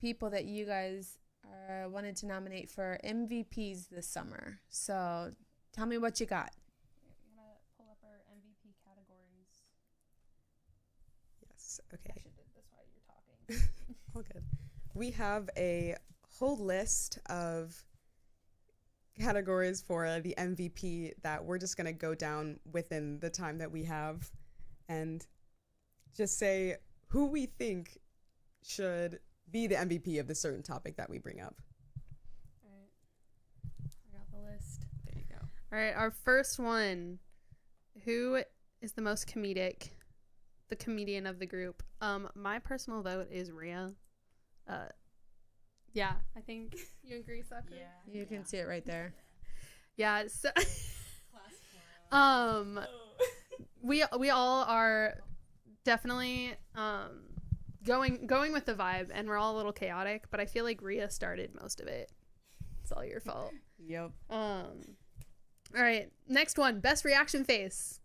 people that you guys wanted to nominate for MVPs this summer. So, tell me what you got. I'm gonna pull up our MVP categories. Yes. Okay. I should do this while you're talking. All good. We have a whole list of categories for the MVP that we're just going to go down within the time that we have and just say who we think should be the MVP of the certain topic that we bring up. All right. I got the list. There you go. All right, our first one. Who is the most comedic? The comedian of the group. My personal vote is Rhea. Yeah, I think you agree, Sakura. You can see it right there. Yeah. So, we all are definitely going with the vibe, and we're all a little chaotic. But I feel like Rhea started most of it. It's all your fault. Yep. All right, next one. Best reaction face.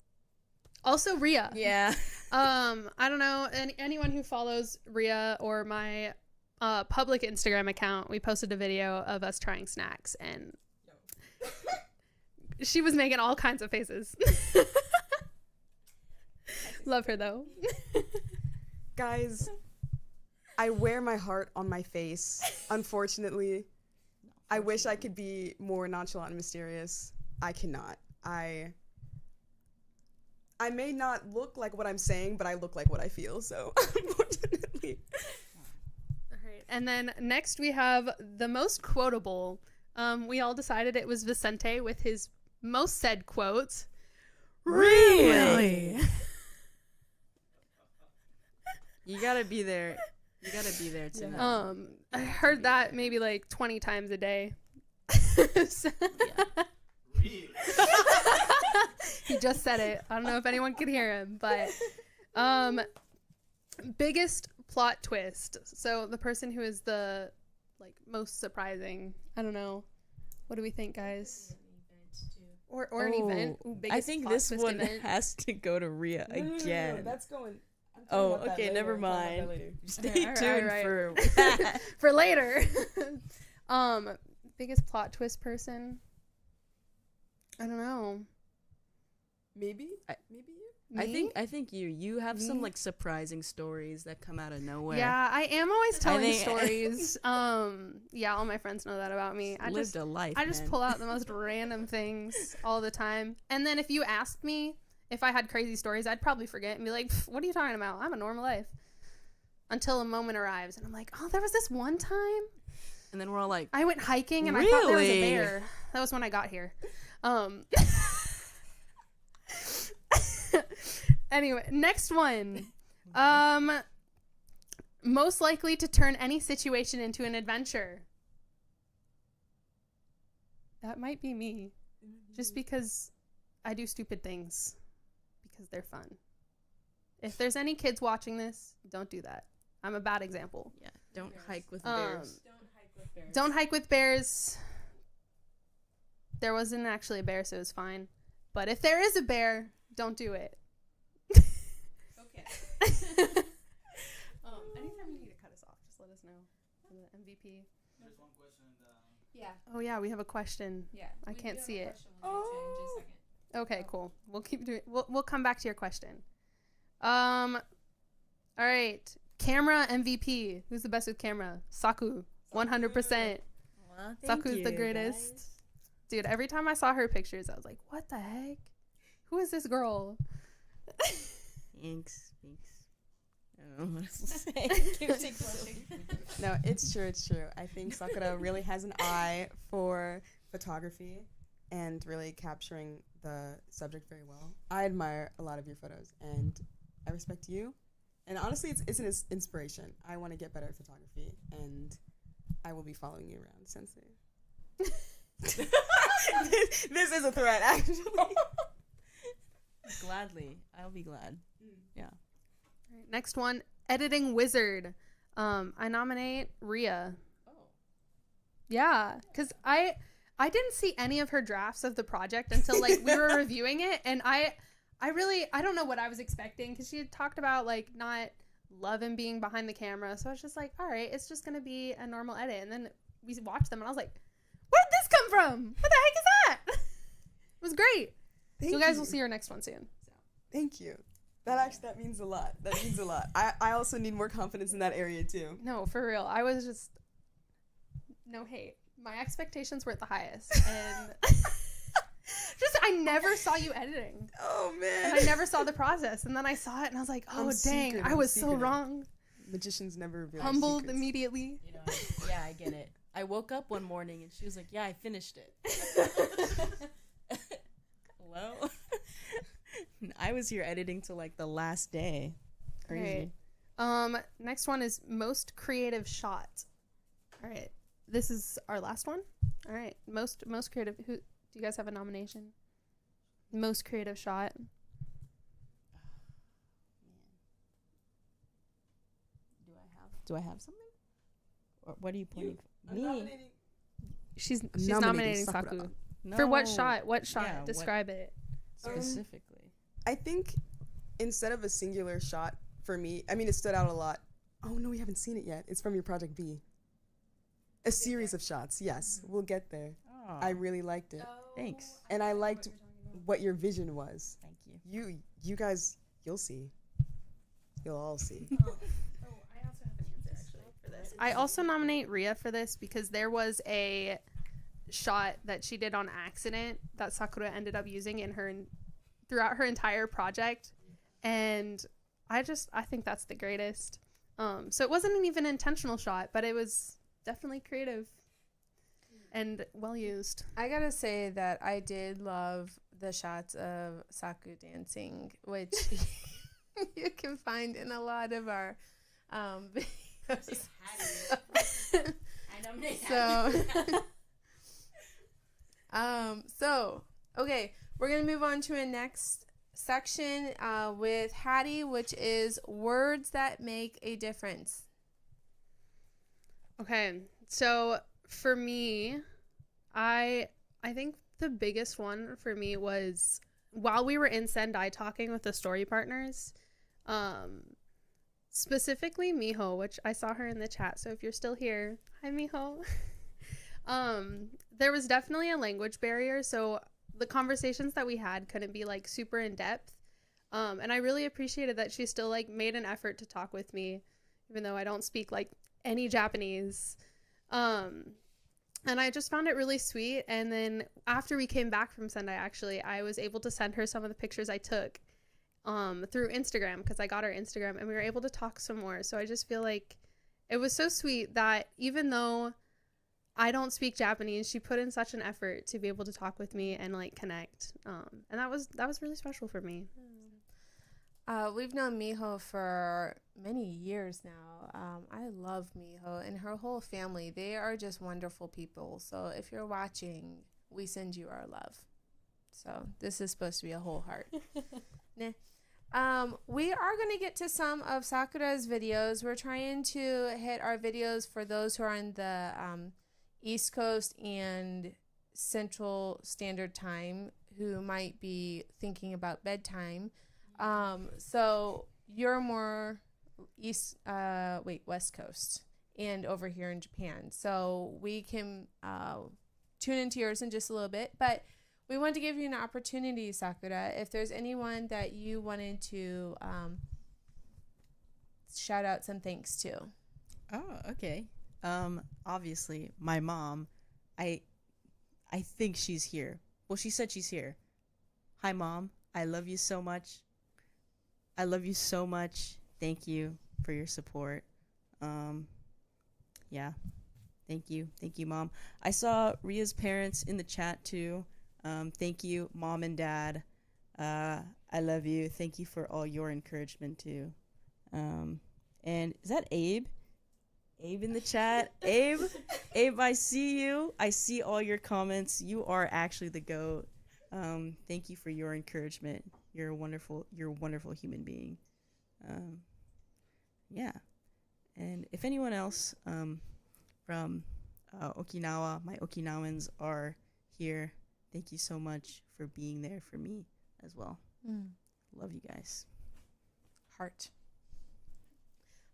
Also Rhea. Yeah. I don't know anyone who follows Rhea or my public Instagram account. We posted a video of us trying snacks, and she was making all kinds of faces. Love her though. Guys, I wear my heart on my face. Unfortunately, I wish I could be more nonchalant and mysterious. I cannot. I may not look like what I'm saying, but I look like what I feel. So, unfortunately. All right, and then next we have the most quotable. We all decided it was Vicente with his most said quote. Really? You gotta be there. You gotta be there tonight. I heard that maybe like 20 times a day. So- Really? He just said it. I don't know if anyone could hear him, but biggest plot twist. So the person who is the most surprising. I don't know. What do we think, guys? Or an event. Ooh, I biggest think plot this twist one event. has to go to Rhea again. That's going. I'm talking Oh, about that okay, later. never I'm talking about mind. that later. Stay Alright, tuned alright. for For later. Biggest plot twist person. I don't know. Maybe I- you. Me? I think you have some Me? surprising stories that come out of nowhere. Yeah, I am always telling think- stories. Yeah, all my friends know that about me. I Lived a life. just man. pull out the most random things all the time. And then if you asked me if I had crazy stories, I'd probably forget and be like, "Pff, what are you talking about? I have a normal life." Until a moment arrives and I'm like, oh, there was this one time And then we're all like, I went hiking and I thought there was a Really? bear. That was when I got here. Anyway, next one. Most likely to turn any situation into an adventure. That might be me. Just because I do stupid things. Because they're fun. If there's any kids watching this, don't do that. I'm a bad example. yeah, don't hike with Um, bears. Don't hike with bears. There wasn't actually a bear, so it was fine. But if there is a bear, don't do it. Okay. Anytime you need to cut us off, just let us know. the MVP. There's one question in the. Yeah. Oh yeah, we have a question. Yeah. I can't see it. Oh. Okay, cool. We'll keep doing. We'll come back to your question. All right. Camera MVP. Who's the best with camera? Saku. 100%. Well, Saku's the greatest. Dude, every time I saw her pictures, I was like, what the heck? Who is this girl? Thanks. I don't know what else to say. No, it's true. I think Sakura really has an eye for photography and really capturing the subject very well. I admire a lot of your photos, and I respect you. And honestly, it's an inspiration. I want to get better at photography, and I will be following you around, Sensei. this is a threat, actually. Gladly. I'll be glad. Yeah. All right, next one, editing wizard. I nominate Ria. Oh. Yeah, because I didn't see any of her drafts of the project until like we were reviewing it, and I don't know what I was expecting because she had talked about like not loving being behind the camera, so I was just like, all right, it's just gonna be a normal edit, and then we watched them, and I was like, where did this come from? What the heck is that? It was great. You guys will see her next one soon. So. Thank you. That means a lot. That means a lot. I also need more confidence in that area too. No, for real. I was just no hate. My expectations were at the highest, and just I never saw you editing, Oh man. and I never saw the process, and then I saw it, and I was like, oh I'm dang, secretive, I I'm was so secretive. wrong. Magicians never reveal their Humbled secrets. immediately. You know, yeah, I get it. I woke up one morning and she was like, "Yeah, I finished it." Well, I was here editing till like the last day. Crazy. Right. Next one is most creative shot. All right, this is our last one. All right, most creative. Who do you guys have a nomination? Most creative shot. Do I have something? Or what are you pointing? I'm Me? nominating- She's nominating nominating Sakura. Saku. For what No. shot? What shot? Yeah, what- Describe it. Specifically. I think instead of a singular shot for me, I mean, it stood out a lot. Oh no, we haven't seen it yet. It's from your Project B. A series of shots. Yes, we'll get there. Oh, I really liked it, thanks. and I liked what your vision was. Thank you. You guys, you'll see. You'll all see. I also nominate Ria for this because there was a shot that she did on accident that Sakura ended up using in her throughout her entire project, and I think that's the greatest. So it wasn't even an intentional shot, but it was definitely creative and well used. I gotta say that I did love the shots of Saku dancing, which you can find in a lot of our videos. So okay, we're gonna move on to a next section with Hattie, which is words that make a difference. Okay, so for me, I think the biggest one for me was while we were in Sendai talking with the story partners, specifically Miho, which I saw her in the chat. So if you're still here, hi Miho. There was definitely a language barrier, so the conversations that we had couldn't be like super in depth. And I really appreciated that she still like made an effort to talk with me, even though I don't speak like any Japanese. And I just found it really sweet. And then after we came back from Sendai, actually, I was able to send her some of the pictures I took through Instagram because I got her Instagram, and we were able to talk some more. So I just feel like it was so sweet that even though I don't speak Japanese, she put in such an effort to be able to talk with me and like connect. And that was really special for me. We've known Miho for many years now. I love Miho and her whole family. They are just wonderful people. So if you're watching, we send you our love. So this is supposed to be a whole heart. Nah. We are going to get to some of Sakura's videos. We're trying to hit our videos for those who are in the East Coast and Central Standard Time who might be thinking about bedtime. So you're more West Coast. and over here in Japan. So we can tune into yours in just a little bit. But we want to give you an opportunity, Sakura, if there's anyone that you wanted to shout out some thanks to. Oh, okay. Obviously, my mom. I think she's here. Well, she said she's here. Hi, Mom. I love you so much. I love you so much. Thank you for your support. Yeah. Thank you. Thank you, Mom. I saw Ria's parents in the chat too. Thank you, Mom and Dad. I love you. Thank you for all your encouragement too. And is that Abe? Abe in the chat. Abe, I see you. I see all your comments. You are actually the GOAT. Thank you for your encouragement. You're a wonderful human being. Yeah. And if anyone else from Okinawa, my Okinawans are here, thank you so much for being there for me as well. Love you guys. Heart.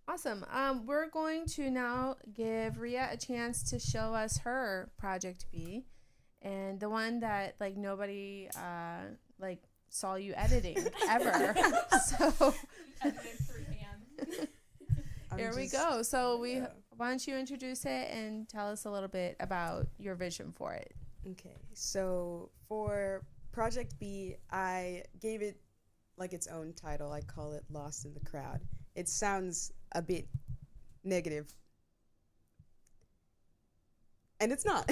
Awesome. We're going to now give Ria a chance to show us her Project B, and the one that like nobody like saw you editing ever. So here we go. So why don't you introduce it and tell us a little bit about your vision for it? Okay, so for Project B, I gave it like its own title. I call it Lost in the Crowd. It sounds a bit negative, and it's not.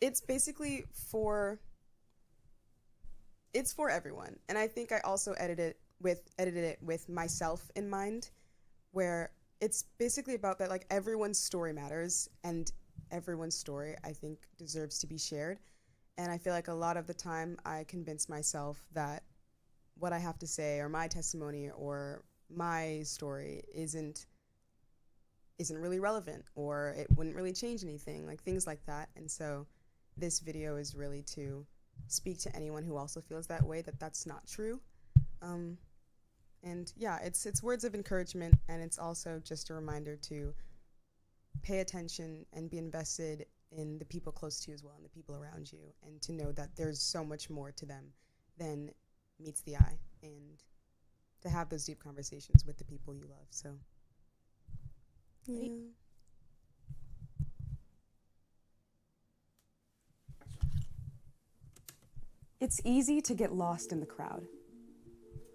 It's basically it's for everyone, and I think I also edited it with myself in mind, where it's basically about that like everyone's story matters, and everyone's story I think deserves to be shared. And I feel like a lot of the time I convince myself that what I have to say or my testimony or my story isn't really relevant, or it wouldn't really change anything, like things like that. And so this video is really to speak to anyone who also feels that way, that that's not true. And yeah, it's words of encouragement, and it's also just a reminder to pay attention and be invested in the people close to you as well, and the people around you, and to know that there's so much more to them than meets the eye, and to have those deep conversations with the people you love. So yeah. It's easy to get lost in the crowd.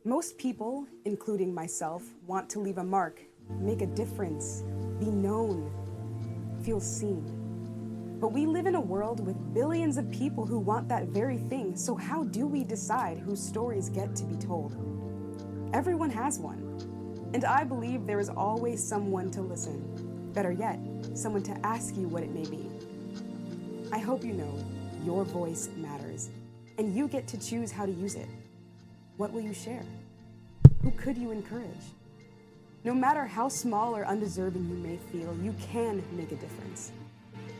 Most people, including myself, want to leave a mark, make a difference, be known, feel seen. But we live in a world with billions of people who want that very thing, so how do we decide whose stories get to be told? Everyone has one, and I believe there is always someone to listen. Better yet, someone to ask you what it may be. I hope you know your voice matters, and you get to choose how to use it. What will you share? Who could you encourage? No matter how small or undeserving you may feel, you can make a difference.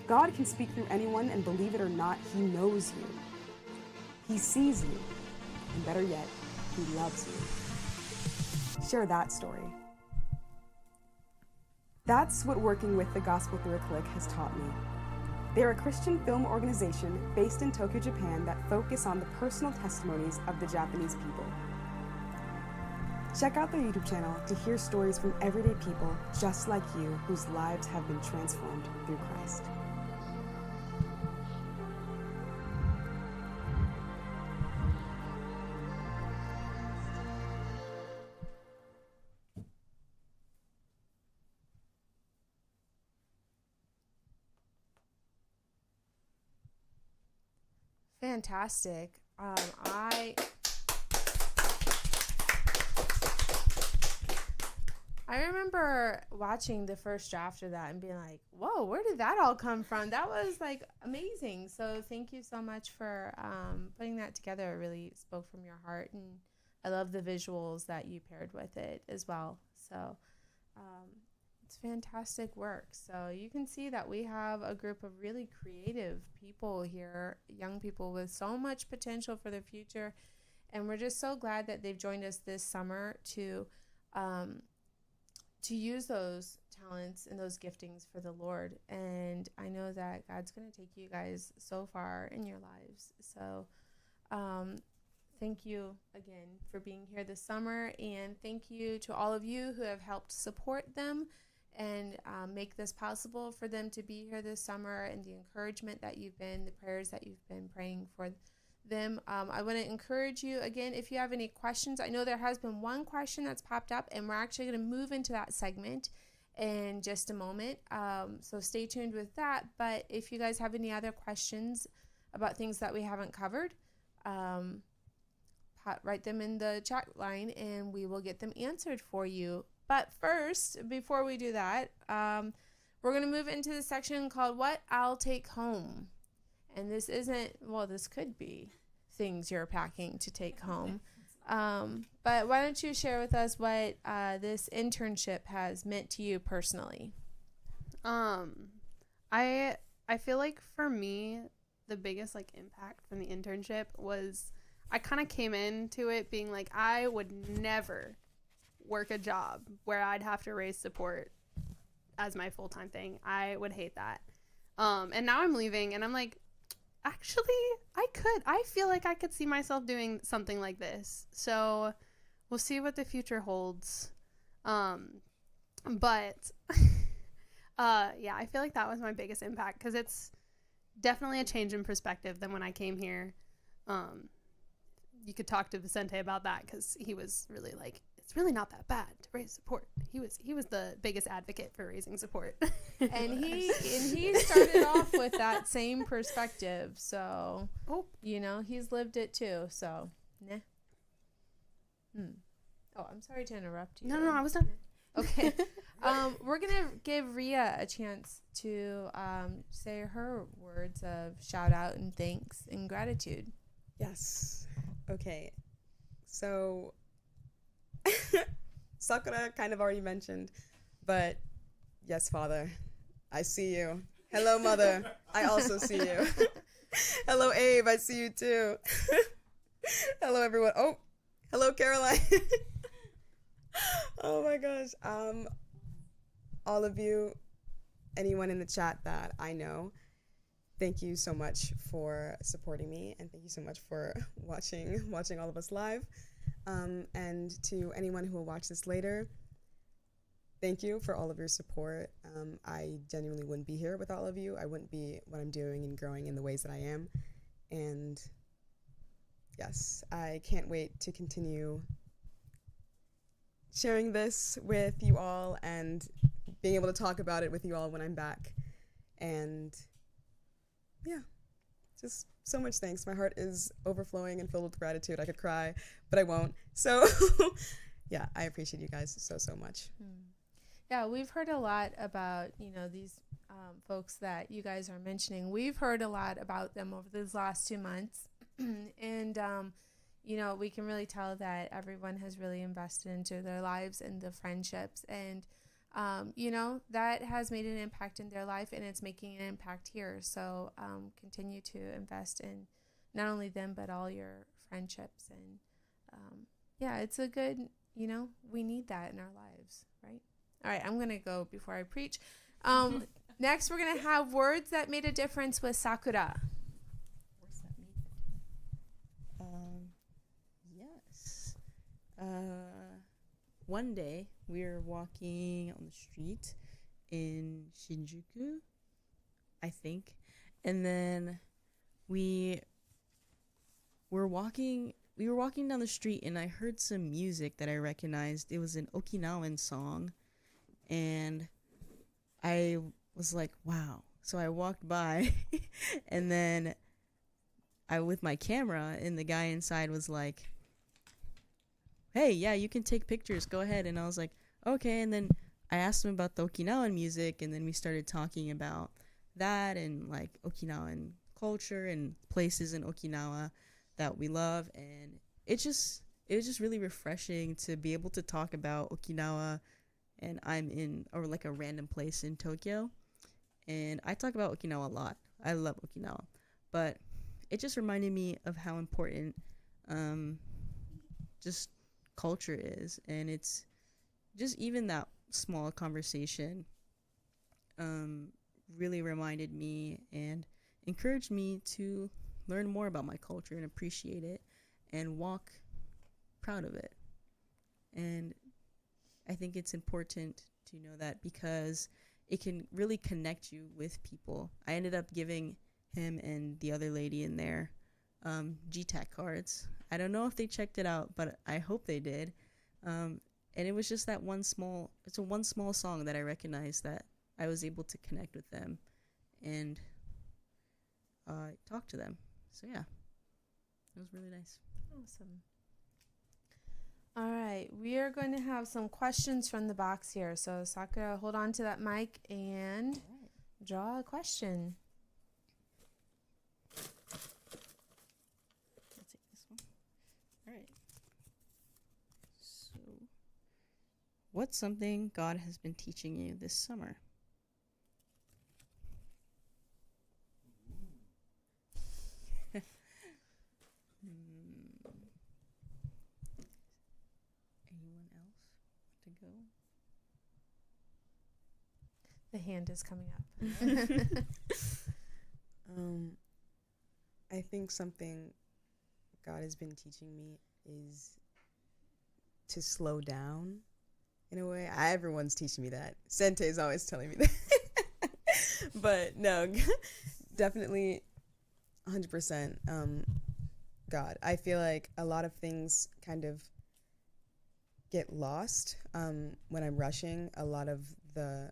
God can speak through anyone, and believe it or not, He knows you. He sees you, and better yet, He loves you. Share that story. That's what working with the Gospel Through a Click has taught me. They're a Christian film organization based in Tokyo, Japan that focus on the personal testimonies of the Japanese people. Check out their YouTube channel to hear stories from everyday people just like you whose lives have been transformed through Christ. Fantastic. I remember watching the first draft of that and being like, whoa, where did that all come from? That was like amazing. So thank you so much for putting that together. It really spoke from your heart, and I love the visuals that you paired with it as well. So it's fantastic work. So you can see that we have a group of really creative people here, young people with so much potential for the future. And we're just so glad that they've joined us this summer to to use those talents and those giftings for the Lord. And I know that God's going to take you guys so far in your lives. So thank you again for being here this summer. And thank you to all of you who have helped support them and make this possible for them to be here this summer, and the encouragement that you've been, the prayers that you've been praying for them. I want to encourage you again, if you have any questions. I know there has been one question that's popped up, and we're actually going to move into that segment in just a moment. So stay tuned with that. But if you guys have any other questions about things that we haven't covered, write them in the chat line and we will get them answered for you. But first, before we do that, we're going to move into the section called What I'll Take Home. And this isn't, well, this could be things you're packing to take home. But why don't you share with us what this internship has meant to you personally? I feel like for me, the biggest like impact from the internship was I kind of came into it being like, I would never work a job where I'd have to raise support as my full-time thing. I would hate that. And now I'm leaving and I'm like, actually, I feel like I could see myself doing something like this. So we'll see what the future holds. But yeah, I feel like that was my biggest impact because it's definitely a change in perspective than when I came here. You could talk to Vicente about that because he was really like, it's really not that bad to raise support. He was the biggest advocate for raising support. and he started off with that same perspective. So, you know, he's lived it too. So, nah. Oh, I'm sorry to interrupt you. No, I was done. Okay. We're going to give Ria a chance to say her words of shout out and thanks and gratitude. Yes. Okay. So Sakura kind of already mentioned, but yes, Father, I see you. Hello, Mother, I also see you. Hello, Abe, I see you too. Hello, everyone. Oh, hello, Caroline. Oh my gosh. All of you, anyone in the chat that I know, thank you so much for supporting me, and thank you so much for watching all of us live. And to anyone who will watch this later, thank you for all of your support. I genuinely wouldn't be here without all of you. I wouldn't be what I'm doing and growing in the ways that I am. And yes, I can't wait to continue sharing this with you all and being able to talk about it with you all when I'm back. And yeah, just so much thanks. My heart is overflowing and filled with gratitude. I could cry, but I won't. So yeah, I appreciate you guys so much. Yeah, we've heard a lot about, you know, these folks that you guys are mentioning. We've heard a lot about them over these last 2 months. And, you know, we can really tell that everyone has really invested into their lives and the friendships. And, you know, that has made an impact in their life, and it's making an impact here. So continue to invest in not only them, but all your friendships. And yeah, it's a good, you know, we need that in our lives, right? All right, I'm going to go before I preach. Next, we're going to have words that made a difference with Sakura. Yes. One day we were walking on the street in Shinjuku, I think, and then we were walking down the street, and I heard some music that I recognized. It was an Okinawan song, and I was like, wow. So I walked by and then I with my camera, and the guy inside was like, hey, yeah, you can take pictures, go ahead. And I was like, okay. And then I asked him about the Okinawan music, and then we started talking about that and like Okinawan culture and places in Okinawa that we love. And it was just really refreshing to be able to talk about Okinawa, and I'm in a random place in Tokyo, and I talk about Okinawa a lot. I love Okinawa, but it just reminded me of how important just culture is. And it's just even that small conversation really reminded me and encouraged me to learn more about my culture and appreciate it and walk proud of it. And I think it's important to know that because it can really connect you with people. I ended up giving him and the other lady in there GTAC cards. I don't know if they checked it out, but I hope they did. And it was just that one small song that I recognized that I was able to connect with them and talk to them. So yeah, it was really nice. Awesome. All right, we are going to have some questions from the box here. So Sakura, hold on to that mic and draw a question. I'll take this one. All right. So, what's something God has been teaching you this summer? Anyone else want to go? The hand is coming up. I think something God has been teaching me is to slow down in a way. Everyone's teaching me that. Sente is always telling me that. But no, definitely 100% God. I feel like a lot of things kind of get lost when I'm rushing. A lot of the,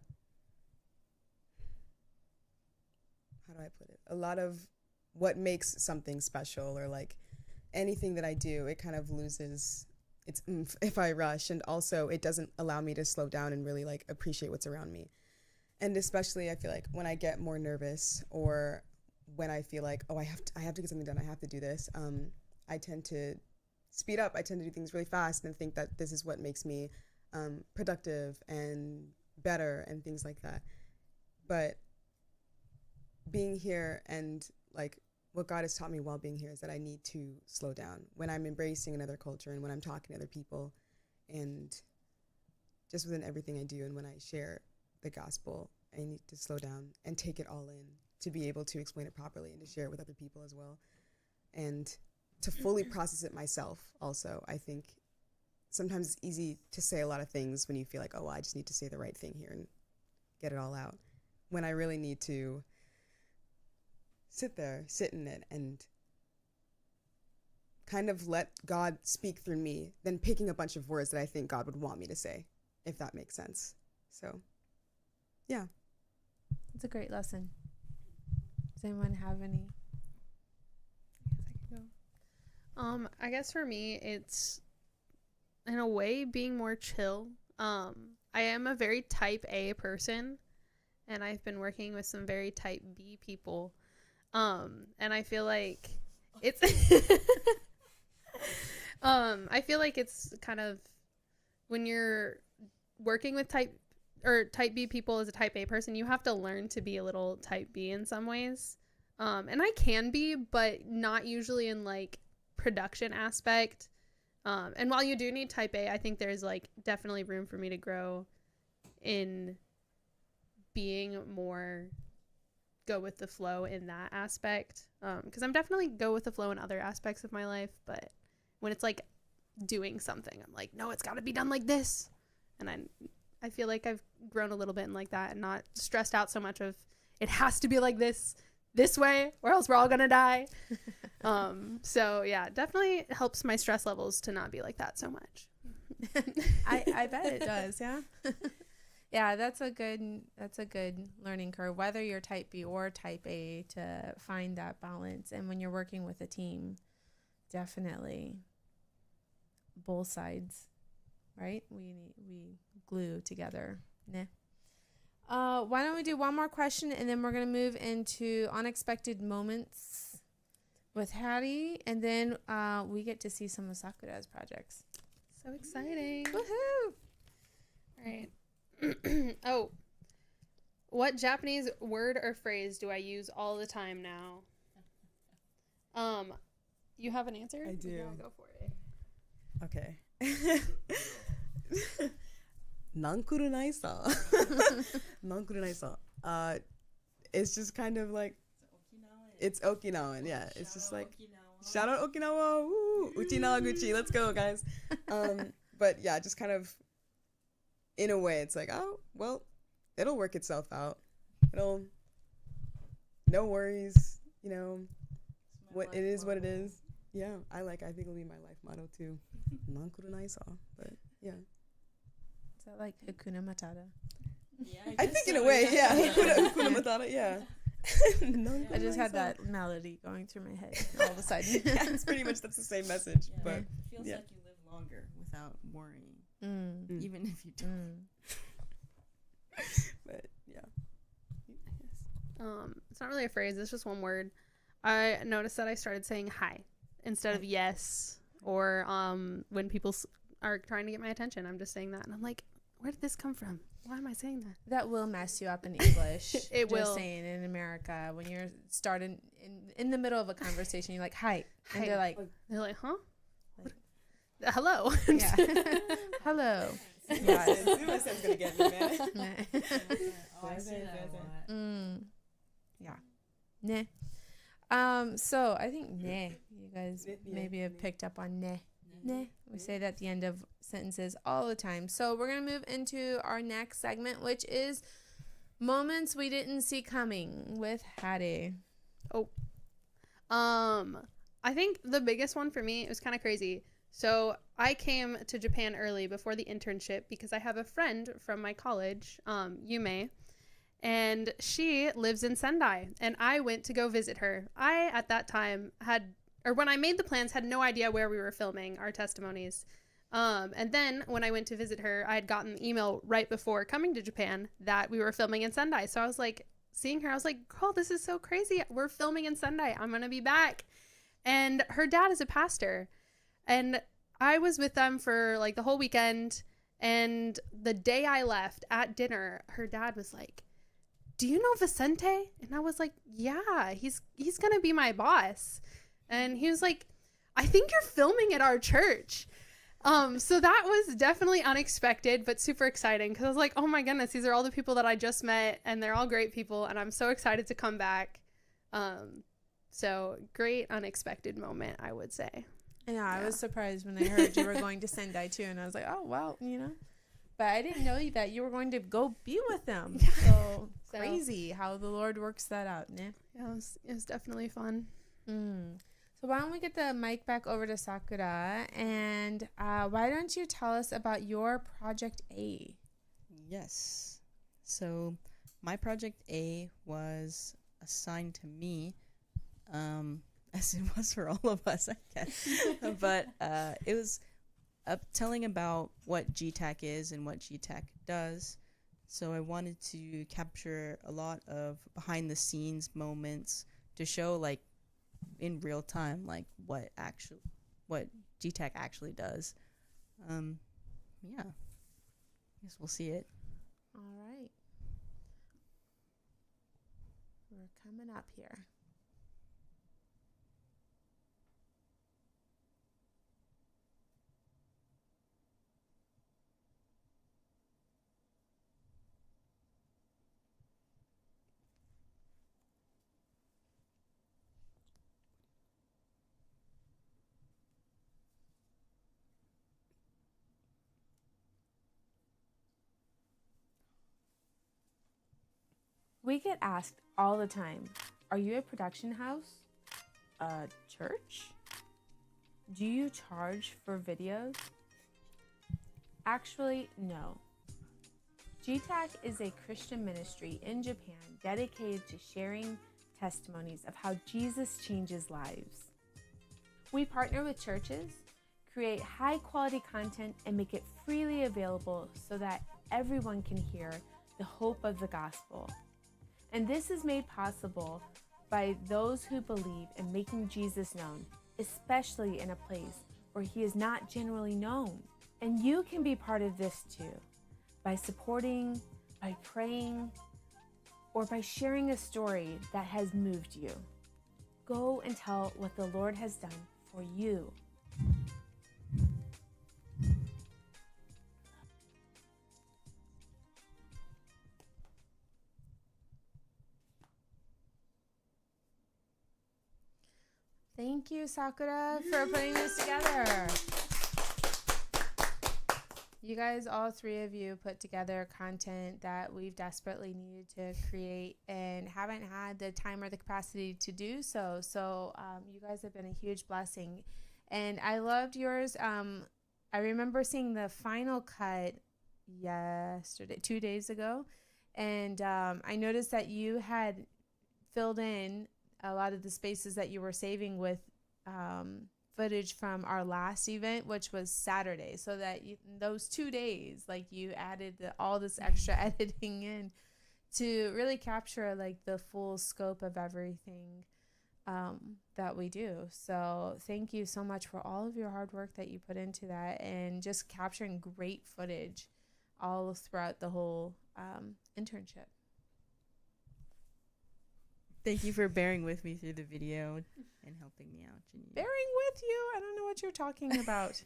how do I put it? A lot of what makes something special, or like anything that I do, it kind of loses its oomph if I rush. And also it doesn't allow me to slow down and really like appreciate what's around me. And especially I feel like when I get more nervous, or when I feel like, oh, I have to get something done, I have to do this, I tend to speed up. I tend to do things really fast and think that this is what makes me productive and better and things like that. But being here, and like what God has taught me while being here, is that I need to slow down when I'm embracing another culture and when I'm talking to other people, and just within everything I do. And when I share the gospel, I need to slow down and take it all in to be able to explain it properly and to share it with other people as well. And to fully process it myself also. I think sometimes it's easy to say a lot of things when you feel like, oh, well, I just need to say the right thing here and get it all out, when I really need to sit in it and kind of let God speak through me, then picking a bunch of words that I think God would want me to say, if that makes sense. So, yeah. It's a great lesson. Does anyone have any? I guess for me, it's in a way being more chill. I am a very type A person, and I've been working with some very type B people. And I feel like it's I feel like it's kind of, when you're working with type B people as a type A person, you have to learn to be a little type B in some ways. And I can be, but not usually in like production aspect. And while you do need type A, I think there's like definitely room for me to grow in being more go with the flow in that aspect. Because I'm definitely go with the flow in other aspects of my life, but when it's like doing something, I'm like, no, it's got to be done like this. And I feel like I've grown a little bit in like that, and not stressed out so much of it has to be like this way, or else we're all gonna die. So yeah, definitely helps my stress levels to not be like that so much. I bet it does. Yeah. Yeah, that's a good learning curve, whether you're type B or type A, to find that balance. And when you're working with a team, definitely both sides, right? We glue together. Nah. Why don't we do one more question, and then we're going to move into unexpected moments with Hattie, and then we get to see some of Sakura's projects. So exciting. Woohoo! All right. Oh, what Japanese word or phrase do I use all the time now? You have an answer? I do. Yeah, go for it. Okay. nankurunai sa. Nankurunai sa. It's just kind of like, it's Okinawan, yeah. It's just like, shout out Okinawa, woo, Uchi Nawaguchi, let's go, guys. But yeah, just kind of, in a way, it's like, oh, well, it'll work itself out. No worries, what it is, what it is. Yeah, I think it'll be my life motto too. Nankurunai sa, but yeah. Is that like Hakuna Matata? Yeah, I think in a way, yeah. Hakuna Matata, yeah. I just had that melody going through my head all of a sudden. Yeah, it's pretty much that's the same message, Yeah. but It feels yeah. like you live longer without worrying, Mm. even if you don't. but yeah. It's not really a phrase, it's just one word. I noticed that I started saying hi instead of yes, or when people are trying to get my attention, I'm just saying that, and I'm like, where did this come from? Why am I saying that? That will mess you up in English. It just will. saying in America, when you're starting in the middle of a conversation, you're like, hi. And Hi. they're like, Huh? Like- Hello. yeah. Hello. Yeah. This is gonna get me, man. Oh, I say that a lot. Yeah. Nah. So I think nah. You guys Yeah, maybe have nah. picked up on nah. Nah. We say that at the end of sentences all the time. So we're gonna move into our next segment, which is moments we didn't see coming with Hattie. I think the biggest one for me, it was kind of crazy. So I came to Japan early before the internship because I have a friend from my college, Yume, and she lives in Sendai, and I went to go visit her. I, at that time, when I made the plans, had no idea where we were filming our testimonies. And then when I went to visit her, I had gotten an email right before coming to Japan that we were filming in Sendai. So I was like, seeing her, I was like, girl, this is so crazy. We're filming in Sendai. I'm going to be back. And her dad is a pastor. And I was with them for like the whole weekend. And the day I left at dinner, her dad was like, do you know Vicente? And I was like, yeah, he's going to be my boss. And he was like, I think you're filming at our church. So that was definitely unexpected, but super exciting because I was like, oh my goodness, these are all the people that I just met and they're all great people. And I'm so excited to come back. So great unexpected moment, I would say. Yeah, I Yeah. was surprised when I heard you were going to Sendai too, and I was like, oh well, But I didn't know that you were going to go be with them. So So- crazy how the Lord works that out, né? Yeah, it was definitely fun. So why don't we get the mic back over to Sakura, and why don't you tell us about your Project A? Yes. So my project A was assigned to me, as it was for all of us, I guess. But it was telling about what GTAC is and what GTAC does. So I wanted to capture a lot of behind the scenes moments to show like in real time like what GTAC actually does. Yeah. Guess we'll see it. All right. We're coming up here. We get asked all the time, are you a production house? A church? Do you charge for videos? Actually, no. GTAC is a Christian ministry in Japan dedicated to sharing testimonies of how Jesus changes lives. We partner with churches, create high quality content, and make it freely available so that everyone can hear the hope of the gospel. And this is made possible by those who believe in making Jesus known, especially in a place where he is not generally known. And you can be part of this too, by supporting, by praying, or by sharing a story that has moved you. Go and tell what the Lord has done for you. Thank you, Sakura, for putting this together. You guys, all three of you, put together content that we've desperately needed to create and haven't had the time or the capacity to do so. So you guys have been a huge blessing. And I loved yours. I remember seeing the final cut yesterday, 2 days ago. And I noticed that you had filled in a lot of the spaces that you were saving with footage from our last event, which was Saturday, so that those 2 days, like, you added all this extra editing in to really capture like the full scope of everything that we do. So thank you so much for all of your hard work that you put into that and just capturing great footage all throughout the whole internship. Thank you for bearing with me through the video and helping me out, Janine. Bearing with you? I don't know what you're talking about.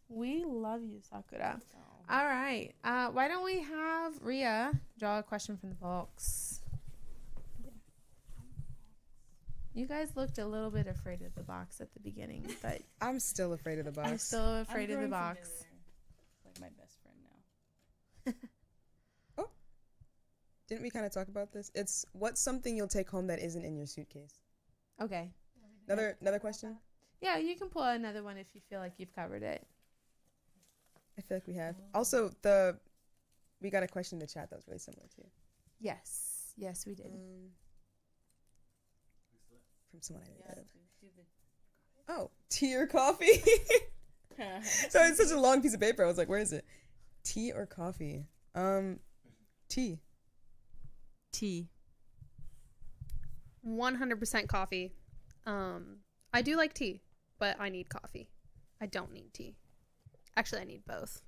We love you, Sakura. Oh. All right. Why don't we have Ria draw a question from the box? You guys looked a little bit afraid of the box at the beginning, but I'm still afraid of the box. I'm still afraid of the box. It's like my best friend now. Didn't we kind of talk about this? It's what's something you'll take home that isn't in your suitcase? Okay. Another question? Yeah, you can pull another one if you feel like you've covered it. I feel like we have. Also, we got a question in the chat that was really similar too. Yes. Yes, we did. From someone I read. Oh, tea or coffee? So it's such a long piece of paper. I was like, where is it? Tea or coffee? Tea. Tea. 100% coffee. I do like tea, but I need coffee. I don't need tea. Actually, I need both.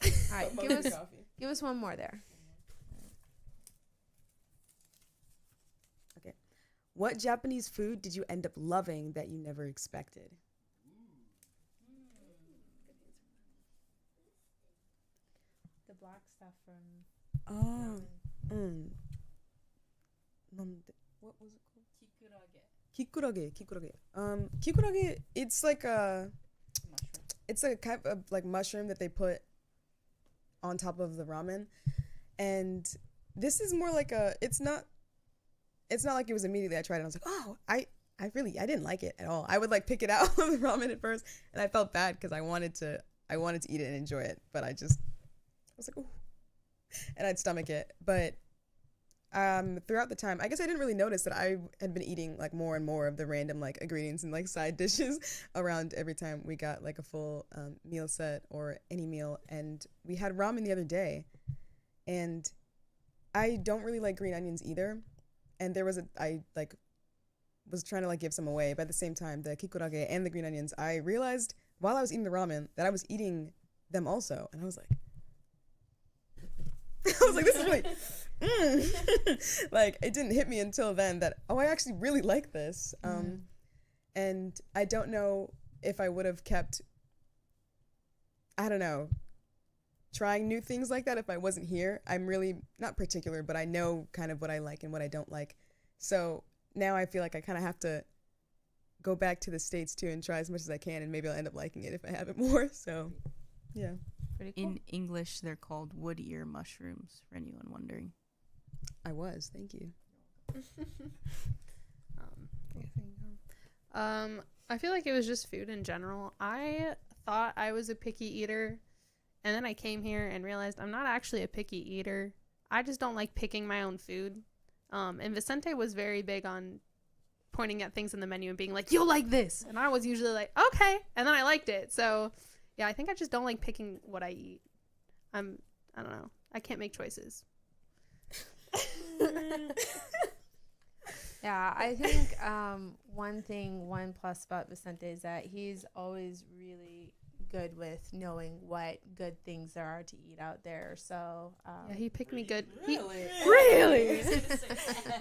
All right, give us one more there. Okay. What Japanese food did you end up loving that you never expected? The black stuff from Oh. What was it called? Kikurage. Kikurage, it's like it's a kind of like mushroom that they put on top of the ramen. And this is more like it's not like it was immediately I tried it and I was like, oh, I didn't like it at all. I would like pick it out of the ramen at first and I felt bad because I wanted to eat it and enjoy it, but I was like, ooh. And I'd stomach it. But throughout the time, I guess I didn't really notice that I had been eating like more and more of the random like ingredients and like side dishes around every time we got like a full meal set or any meal. And we had ramen the other day, and I don't really like green onions either. And I like was trying to like give some away, but at the same time, the kikurage and the green onions, I realized while I was eating the ramen that I was eating them also, and I was like, this is really. Like, it didn't hit me until then that, I actually really like this. And I don't know if I would have kept, I don't know, trying new things like that if I wasn't here. I'm really not particular, but I know kind of what I like and what I don't like. So now I feel like I kind of have to go back to the States too and try as much as I can, and maybe I'll end up liking it if I have it more. So, yeah. Pretty cool. In English, they're called wood ear mushrooms, for anyone wondering. I was. Thank you. I feel like it was just food in general. I thought I was a picky eater, and then I came here and realized I'm not actually a picky eater. I just don't like picking my own food. And Vicente was very big on pointing at things in the menu and being like, you'll like this. And I was usually like, okay. And then I liked it. So yeah, I think I just don't like picking what I eat. I don't know. I can't make choices. Yeah, I think one plus about Vicente is that he's always really good with knowing what good things there are to eat out there. So yeah, he picked me good. Really? Really?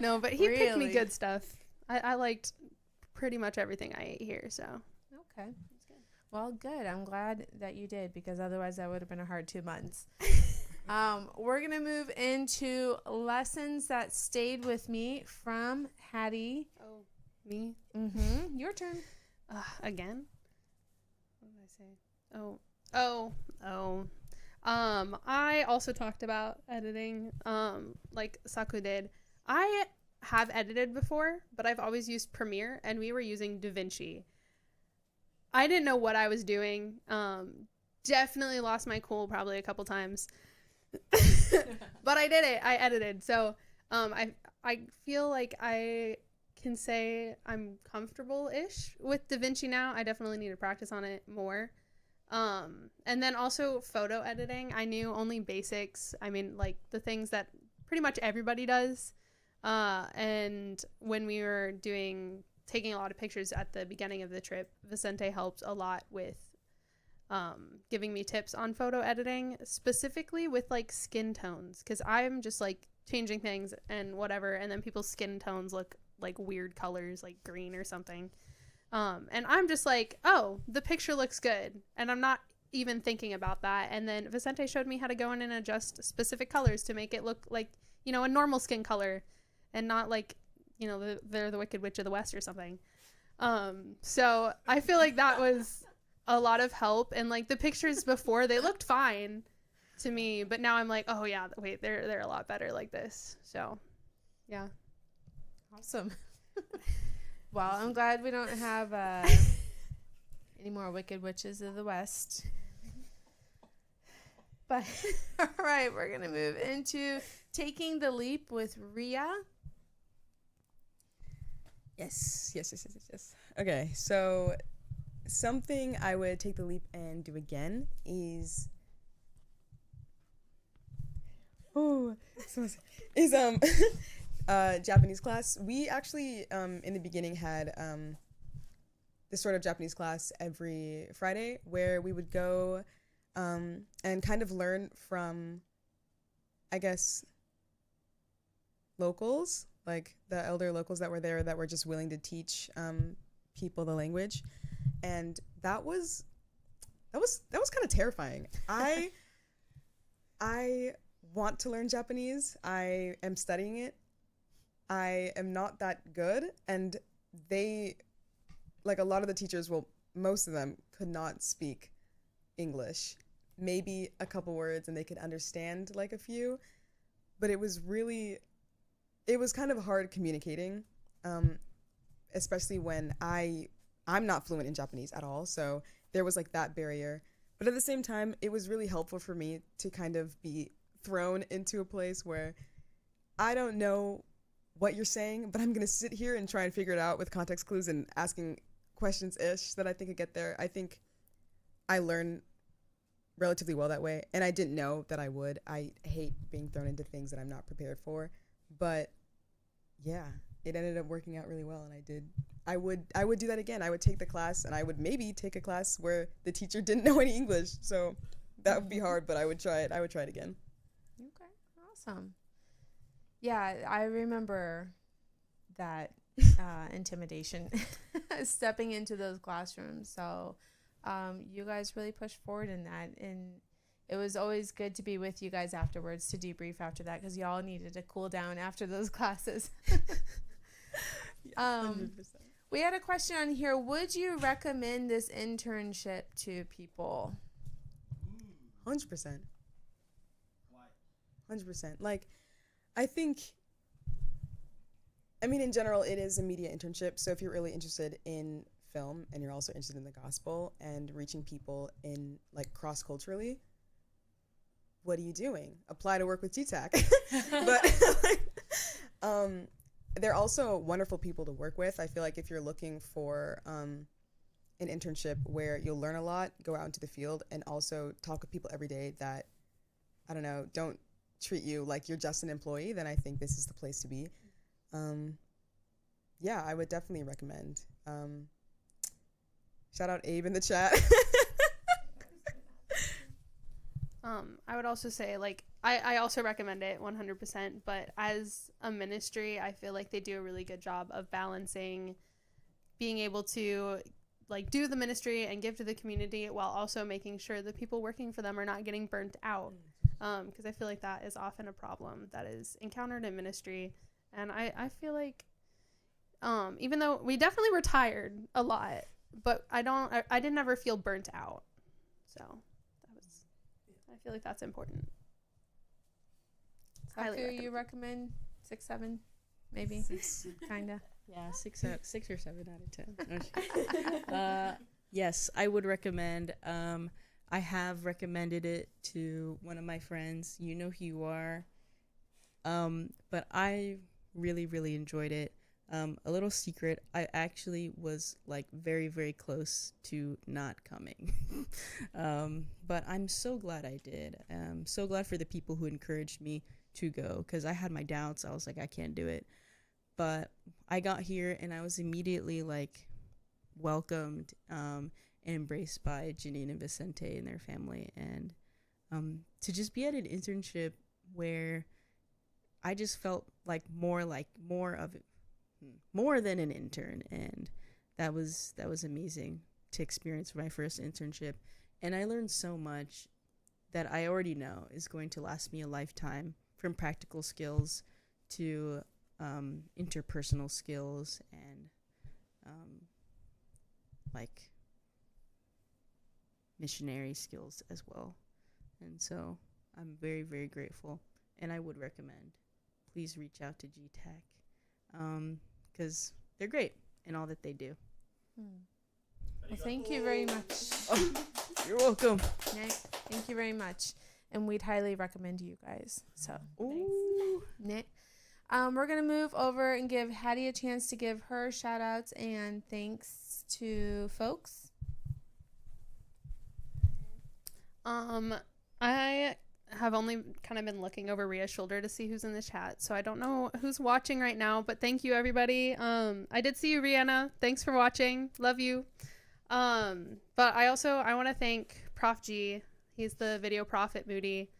No, but he picked me Really? good stuff. I liked pretty much everything I ate here. So okay. Well, good. I'm glad that you did, because otherwise that would have been a hard 2 months. We're going to move into lessons that stayed with me from Hattie. oh, Me? Your turn. Again? What did I say? Oh. I also talked about editing, like Saku did. I have edited before, but I've always used Premiere, and we were using DaVinci. I didn't know what I was doing. Definitely lost my cool probably a couple times. But I did it. I edited. So I feel like I can say I'm comfortable-ish with DaVinci now. I definitely need to practice on it more. And then also photo editing. I knew only basics. I mean, like the things that pretty much everybody does. And when we were taking a lot of pictures at the beginning of the trip, Vicente helped a lot with giving me tips on photo editing, specifically with like skin tones, because I'm just like changing things and whatever, and then people's skin tones look like weird colors, like green or something. And I'm just like, oh, the picture looks good, and I'm not even thinking about that. And then Vicente showed me how to go in and adjust specific colors to make it look like, you know, a normal skin color, and not like, you know, they're the Wicked Witch of the West or something. So I feel like that was a lot of help. And like the pictures before, they looked fine to me, but now I'm like, oh yeah, wait, they're a lot better like this. So yeah. Awesome. Well, I'm glad we don't have any more Wicked Witches of the West. But all right, we're gonna move into taking the leap with Ria. Yes. Okay, so something I would take the leap and do again is Japanese class. We actually in the beginning had this sort of Japanese class every Friday where we would go and kind of learn from, I guess, locals, like the elder locals that were there that were just willing to teach people the language. And that was kind of terrifying. I want to learn Japanese. I am studying it. I am not that good, and they, like a lot of the teachers, well, most of them could not speak English. Maybe a couple words, and they could understand like a few, but it was kind of hard communicating, especially when I'm not fluent in Japanese at all, so there was like that barrier. But at the same time, it was really helpful for me to kind of be thrown into a place where I don't know what you're saying, but I'm going to sit here and try and figure it out with context clues and asking questions-ish that I think I get there. I think I learn relatively well that way, and I didn't know that I would. I hate being thrown into things that I'm not prepared for, but yeah, it ended up working out really well, and I would do that again. I would take the class, and I would maybe take a class where the teacher didn't know any English, so that would be hard, but I would try it again. Okay, awesome. Yeah, I remember that intimidation stepping into those classrooms. So you guys really pushed forward in that, and it was always good to be with you guys afterwards to debrief after that, because y'all needed to cool down after those classes. 100%. We had a question on here. Would you recommend this internship to people? 100%. Why? 100%. Like, I mean, in general, it is a media internship. So if you're really interested in film and you're also interested in the gospel and reaching people in like cross-culturally, what are you doing? Apply to work with GTAC. But they're also wonderful people to work with. I feel like if you're looking for an internship where you'll learn a lot, go out into the field, and also talk with people every day that, I don't know, don't treat you like you're just an employee, then I think this is the place to be. Yeah, I would definitely recommend. Shout out Abe in the chat. I would also say, like, I also recommend it 100%, but as a ministry, I feel like they do a really good job of balancing being able to, like, do the ministry and give to the community while also making sure the people working for them are not getting burnt out. Because I feel like that is often a problem that is encountered in ministry. And I feel like even though we definitely were tired a lot, but I didn't ever feel burnt out. So I feel like that's important. Highly Saku, recommend. you recommend 6, 7, maybe, kinda. Yeah, 6 or 7 out of 10. Yes, I would recommend. I have recommended it to one of my friends. You know who you are. But I really, really enjoyed it. A little secret, I actually was like very, very close to not coming. But I'm so glad I did. So glad for the people who encouraged me to go, because I had my doubts. I was like, I can't do it. But I got here and I was immediately like welcomed and embraced by Janine and Vicente and their family. And to just be at an internship where I just felt like more than an intern, and that was amazing to experience my first internship. And I learned so much that I already know is going to last me a lifetime, from practical skills to interpersonal skills and like missionary skills as well. And so I'm very, very grateful, and I would recommend, please reach out to GTAC, because they're great in all that they do. Well, thank you very much, You're welcome. Nick. Thank you very much. And we'd highly recommend you guys. So, Ooh. Nick. We're going to move over and give Hattie a chance to give her shout outs and thanks to folks. I have only kind of been looking over Ria's shoulder to see who's in the chat, so I don't know who's watching right now, but thank you, everybody. I did see you, Rihanna. Thanks for watching. Love you. But I want to thank Prof G. He's the video prof at Moody,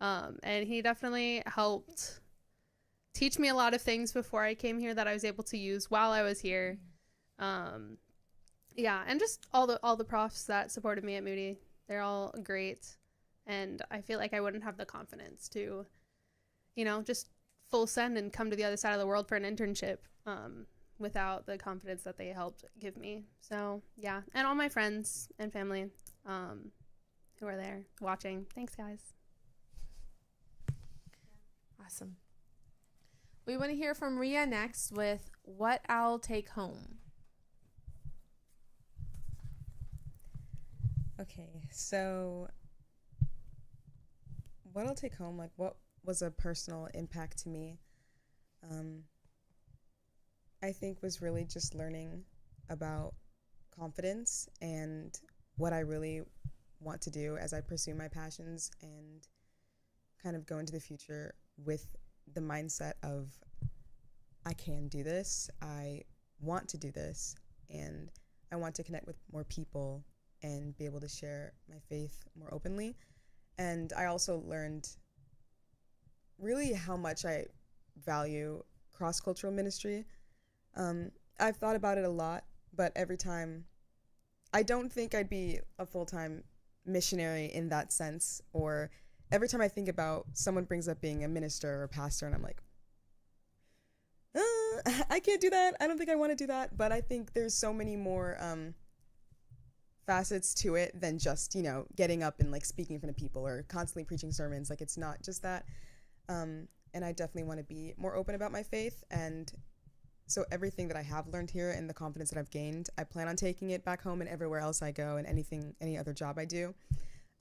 and he definitely helped teach me a lot of things before I came here that I was able to use while I was here. Yeah, and just all the profs that supported me at Moody. They're all great, and I feel like I wouldn't have the confidence to, just full send and come to the other side of the world for an internship without the confidence that they helped give me. So, yeah, and all my friends and family who are there watching. Thanks, guys. Awesome. We want to hear from Ria next with What I'll Take Home. Okay, so what I'll take home, like what was a personal impact to me, I think was really just learning about confidence and what I really want to do as I pursue my passions and kind of go into the future with the mindset of I can do this, I want to do this, and I want to connect with more people and be able to share my faith more openly. And I also learned really how much I value cross-cultural ministry. I've thought about it a lot, but every time, I don't think I'd be a full-time missionary in that sense, or every time I think about someone brings up being a minister or a pastor, and I'm like, I can't do that. I don't think I want to do that. But I think there's so many more facets to it than just, getting up and like speaking in front of people or constantly preaching sermons. Like, it's not just that. And I definitely want to be more open about my faith. And so everything that I have learned here and the confidence that I've gained, I plan on taking it back home and everywhere else I go and any other job I do.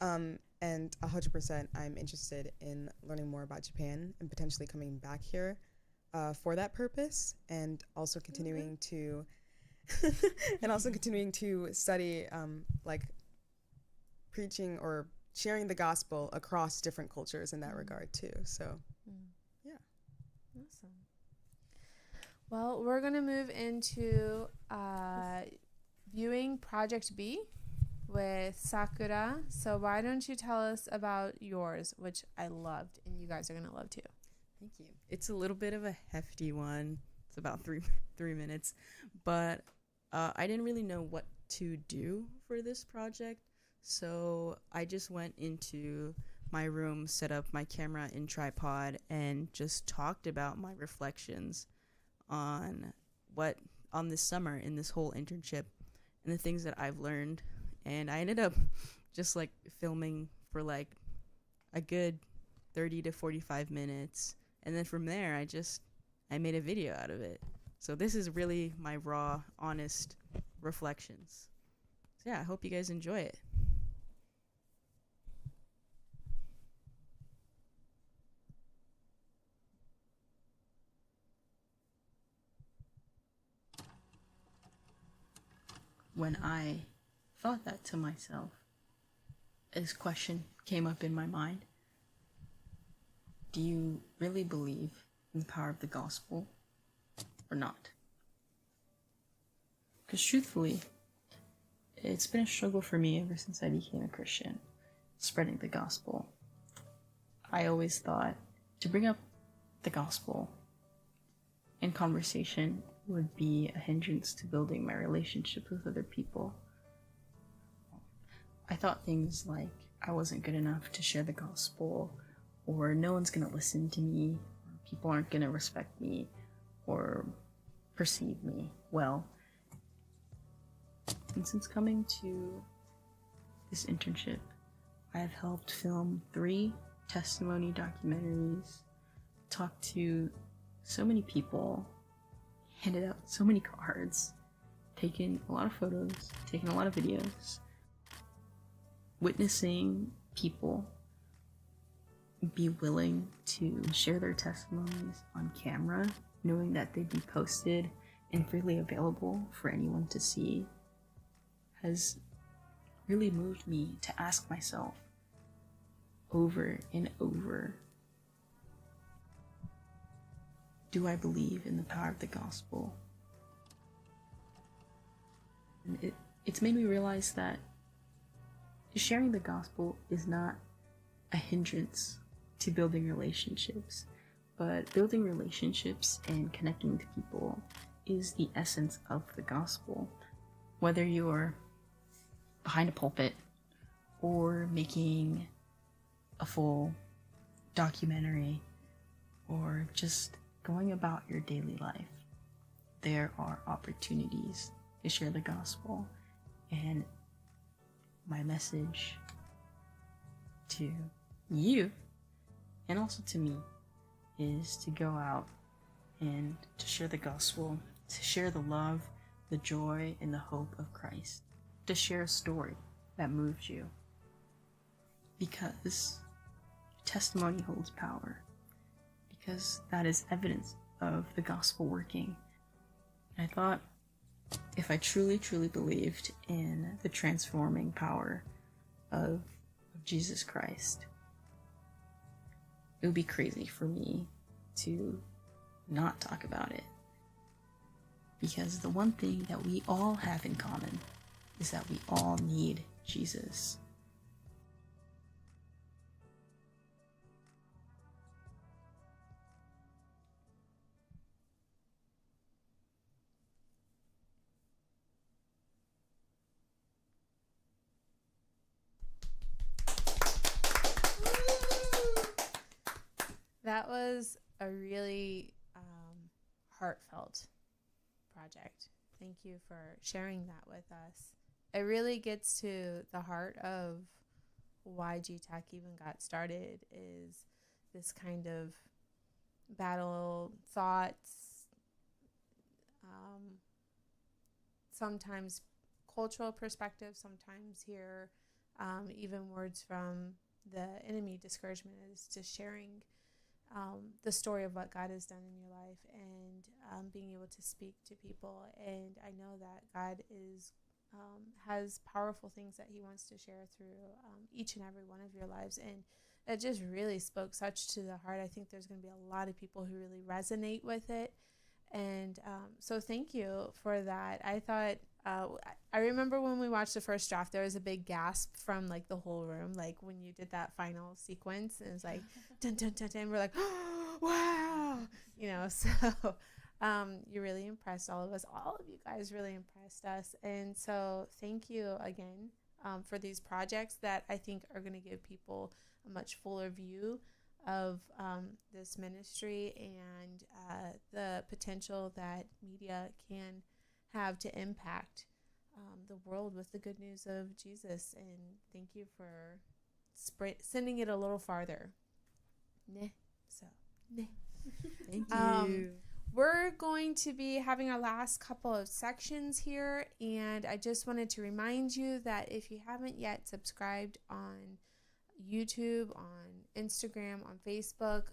And 100% I'm interested in learning more about Japan and potentially coming back here for that purpose, and also continuing to study like preaching or sharing the gospel across different cultures in that regard too. So yeah. Awesome. Well, we're going to move into viewing Project B with Sakura. So why don't you tell us about yours, which I loved and you guys are going to love too. Thank you. It's a little bit of a hefty one. It's about three minutes, but I didn't really know what to do for this project, so I just went into my room, set up my camera and tripod, and just talked about my reflections on what on this summer in this whole internship and the things that I've learned. And I ended up just like filming for like a good 30 to 45 minutes. And then from there, I made a video out of it. So this is really my raw, honest reflections. So yeah, I hope you guys enjoy it. When I thought that to myself, this question came up in my mind. Do you really believe in the power of the gospel or not? Because truthfully, it's been a struggle for me ever since I became a Christian, spreading the gospel. I always thought to bring up the gospel in conversation would be a hindrance to building my relationships with other people. I thought things like I wasn't good enough to share the gospel, or no one's gonna listen to me, or people aren't gonna respect me or perceive me well. And since coming to this internship, I have helped film 3 testimony documentaries, talked to so many people, handed out so many cards, taken a lot of photos, taken a lot of videos, witnessing people be willing to share their testimonies on camera, knowing that they'd be posted and freely available for anyone to see, has really moved me to ask myself over and over, do I believe in the power of the gospel? And it's made me realize that sharing the gospel is not a hindrance to building relationships, but building relationships and connecting with people is the essence of the gospel. Whether you're behind a pulpit or making a full documentary or just going about your daily life, there are opportunities to share the gospel. And my message to you and also to me is to go out and to share the gospel, to share the love, the joy, and the hope of Christ, to share a story that moves you, because testimony holds power, because that is evidence of the gospel working. And I thought, if I truly, truly believed in the transforming power of Jesus Christ, it would be crazy for me to not talk about it. Because the one thing that we all have in common is that we all need Jesus. That was a really heartfelt project. Thank you for sharing that with us. It really gets to the heart of why GTAC even got started, is this kind of battle thoughts, sometimes cultural perspective, sometimes hear even words from the enemy. Discouragement is to sharing the story of what God has done in your life, and being able to speak to people. And I know that God has powerful things that he wants to share through each and every one of your lives. And it just really spoke such to the heart. I think there's going to be a lot of people who really resonate with it. And so thank you for that. I thought, I remember when we watched the first draft, there was a big gasp from like the whole room, like when you did that final sequence, and it was like dun dun dun dun. We're like, oh, wow, you know. So you really impressed all of us. All of you guys really impressed us, and so thank you again for these projects that I think are going to give people a much fuller view of this ministry and the potential that media can have to impact the world with the good news of Jesus. And thank you for sending it a little farther. Nah. So, nah. Thank you. We're going to be having our last couple of sections here, and I just wanted to remind you that if you haven't yet subscribed on YouTube, on Instagram, on Facebook,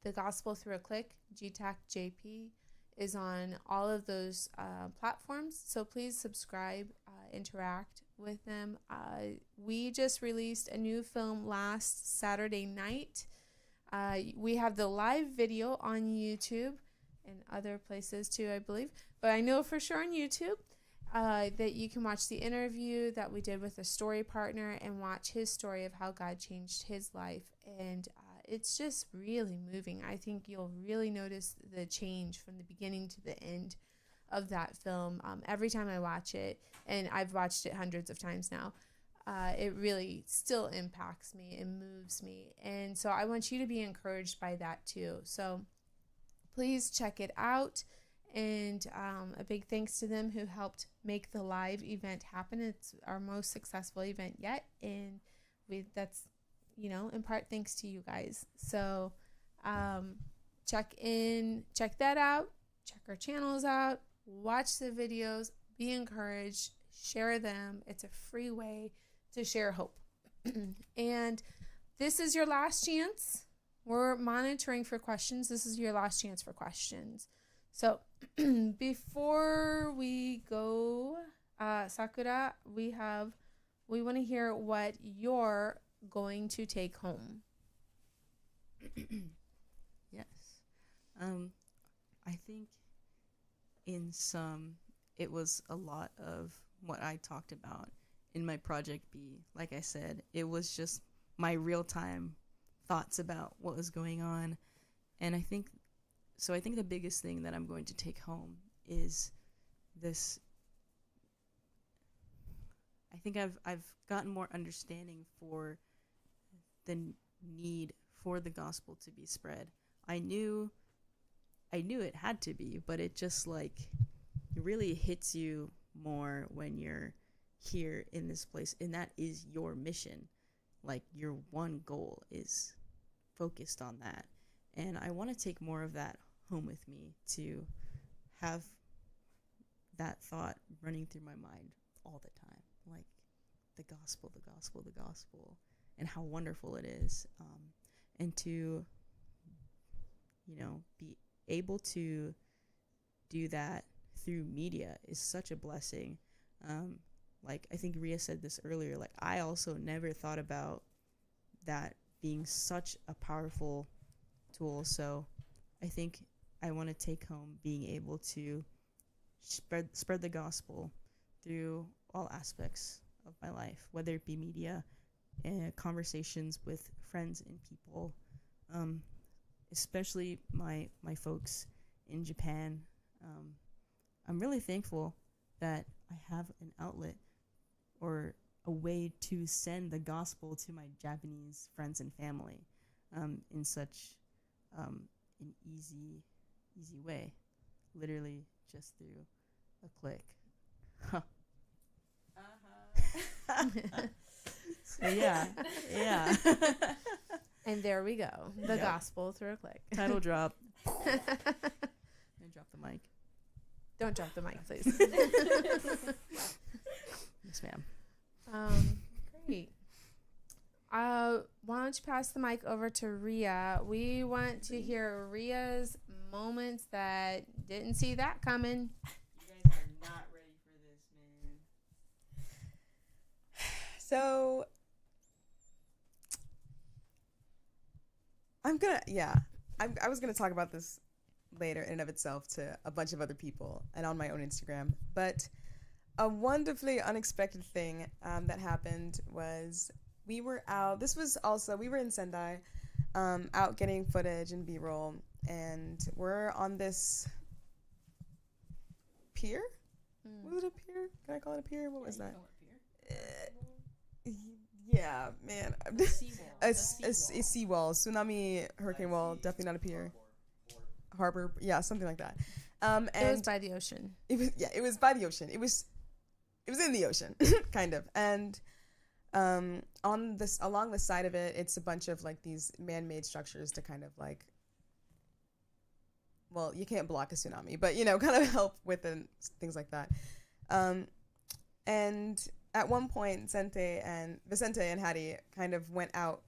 The Gospel Through a Click, GTAC JP, is on all of those platforms. So please subscribe, interact with them. We just released a new film last Saturday night. We have the live video on YouTube and other places too, I believe. But I know for sure on YouTube that you can watch the interview that we did with a story partner and watch his story of how God changed his life. And it's just really moving. I think you'll really notice the change from the beginning to the end of that film. Every time I watch it, and I've watched it hundreds of times now, it really still impacts me and moves me. And so I want you to be encouraged by that too. So please check it out. And a big thanks to them who helped make the live event happen. It's our most successful event yet. And that's, in part thanks to you guys. So check that out. Check our channels out. Watch the videos. Be encouraged. Share them. It's a free way to share hope. And this is your last chance. We're monitoring for questions. This is your last chance for questions. So before we go, Sakura, we want to hear what you're going to take home. Yes. I think in sum, it was a lot of what I talked about in my Project B. Like I said, it was just my real-time thoughts about what was going on. And I think the biggest thing that I'm going to take home is this. I think I've gotten more understanding for the need for the gospel to be spread. I knew it had to be, but it just it really hits you more when you're here in this place, and that is your mission. Your one goal is focused on that. And I want to take more of that home with me, to have that thought running through my mind all the time. The gospel, the gospel, the gospel, and how wonderful it is. And to, be able to do that through media is such a blessing. I think Ria said this earlier, I also never thought about that being such a powerful tool. So I think I want to take home being able to spread the gospel through all aspects of my life, whether it be media and conversations with friends and people, especially my folks in Japan. I'm really thankful that I have an outlet or a way to send the gospel to my Japanese friends and family in such an easy way, literally just through a click. Huh. So yeah. And there we go. The Yep. gospel through a click. Title drop. And drop the mic. Don't drop the mic, please. Yes, ma'am. Great. Why don't you pass the mic over to Ria? We want to hear Ria's moments that didn't see that coming. You guys are not ready for this, man. So I was gonna talk about this later in and of itself to a bunch of other people and on my own Instagram. But a wonderfully unexpected thing that happened was we were in Sendai, out getting footage and B-roll, and we're on this pier. Was it a pier? Can I call it a pier? What was that? Yeah, man. Seawall. A seawall, tsunami, hurricane wall, definitely not a pier. Harbor, yeah, something like that. And It was by the ocean. it was by the ocean. It was in the ocean, kind of. And along the side of it, it's a bunch of like these man-made structures to kind of like, well, you can't block a tsunami, but kind of help with things like that. And at one point, Vicente and Hattie kind of went out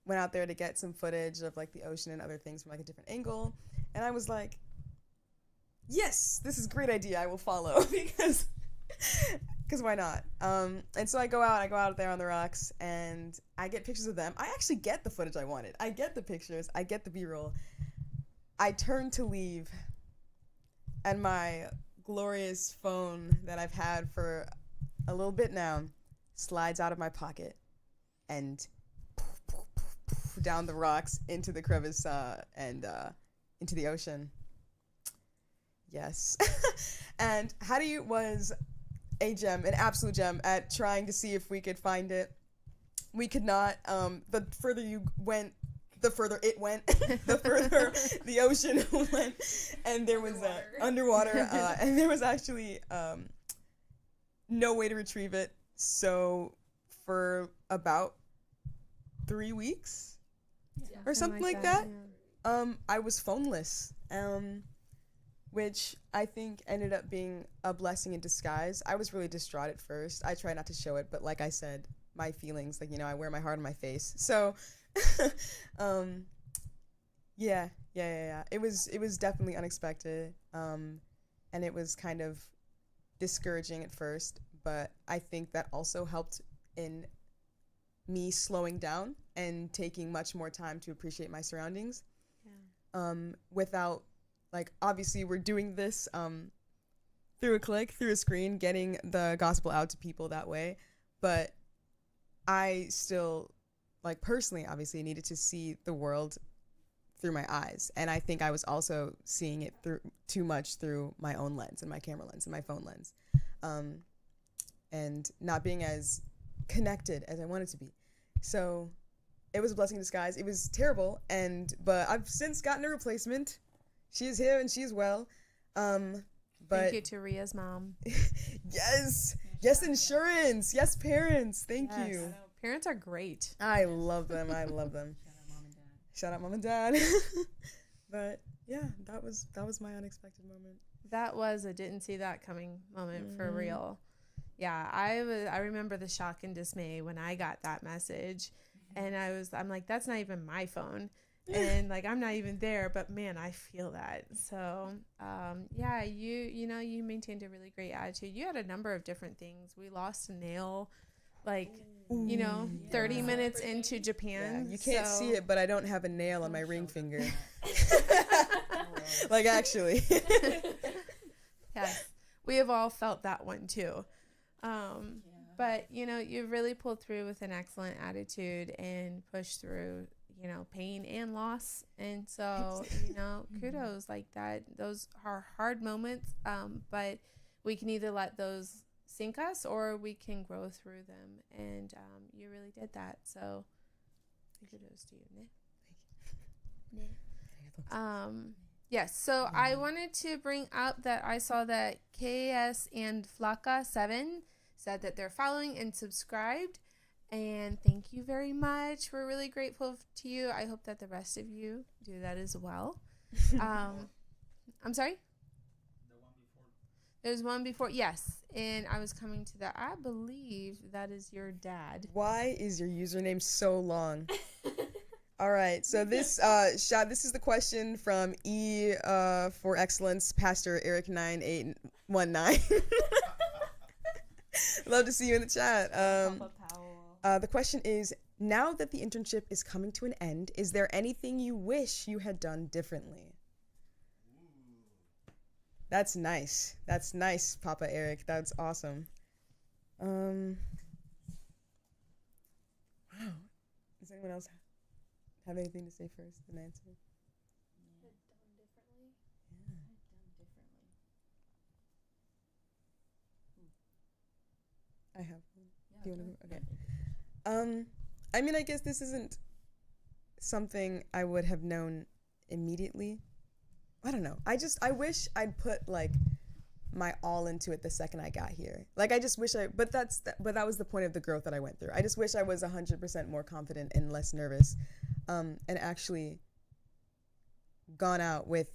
there to get some footage of like the ocean and other things from like a different angle. And I was like, yes, this is a great idea. I will follow because why not? And so I go out there on the rocks and I get pictures of them. I actually get the footage I wanted. I get the pictures. I get the B-roll. I turn to leave and my glorious phone that I've had for a little bit now slides out of my pocket and down the rocks into the crevice and into the ocean. Yes. And Hattie was a gem, an absolute gem at trying to see if we could find it. We could not. The further you went, the further it went, the further the ocean went. And there was underwater, and there was actually no way to retrieve it. So for about 3 weeks or something like that, I was phoneless, which I think ended up being a blessing in disguise. I was really distraught at first. I tried not to show it, but like I said, my feelings, like, I wear my heart on my face. So, yeah. It was definitely unexpected, and it was kind of discouraging at first, but I think that also helped in me slowing down and taking much more time to appreciate my surroundings. Without, like, obviously we're doing this through a click, through a screen, getting the gospel out to people that way, but I still, like, personally, obviously needed to see the world through my eyes, and I think I was also seeing it through too much through my own lens and my camera lens and my phone lens, and not being as connected as I wanted to be. So it was a blessing in disguise. It was terrible, but I've since gotten a replacement. She is here and she is well. But Thank you to Ria's mom. yes, insurance, yes, parents. Thank you. Parents are great. I love them. Shout out mom and dad. But yeah, that was my unexpected moment. That was a didn't see that coming moment for real. Yeah, I remember the shock and dismay when I got that message, and I'm like, that's not even my phone, and like I'm not even there, but man, I feel that. So yeah, you maintained a really great attitude. You had a number of different things. We lost a nail, like 30 minutes into Japan. Yeah, you can't see it, but I don't have a nail on my ring finger. Like, actually. Yes, we have all felt that one too. But you really pulled through with an excellent attitude and pushed through pain and loss, and so kudos. Like that, those are hard moments, but we can either let those sink us or we can grow through them, and you really did that, so kudos to you. Yes, so I wanted to bring up that I saw that KS and Flaka7 said that they're following and subscribed, and thank you very much. We're really grateful to you. I hope that the rest of you do that as well. I'm sorry? There's one before, yes, and I was coming to that. I believe that is your dad. Why is your username so long? All right, so this this is the question from E for Excellence, Pastor Eric 9819. Love to see you in the chat. The question is, now that the internship is coming to an end, is there anything you wish you had done differently? That's nice. That's nice, Papa Eric. That's awesome. Wow. Does anyone else have anything to say first and answer? Done differently. Yeah. Done differently. I have one. Yeah, Do you want to? Okay. I mean, I guess this isn't something I would have known immediately. I don't know. I wish I'd put like my all into it the second I got here. Like I just wish but that was the point of the growth that I went through. I just wish I was 100% more confident and less nervous, and actually gone out with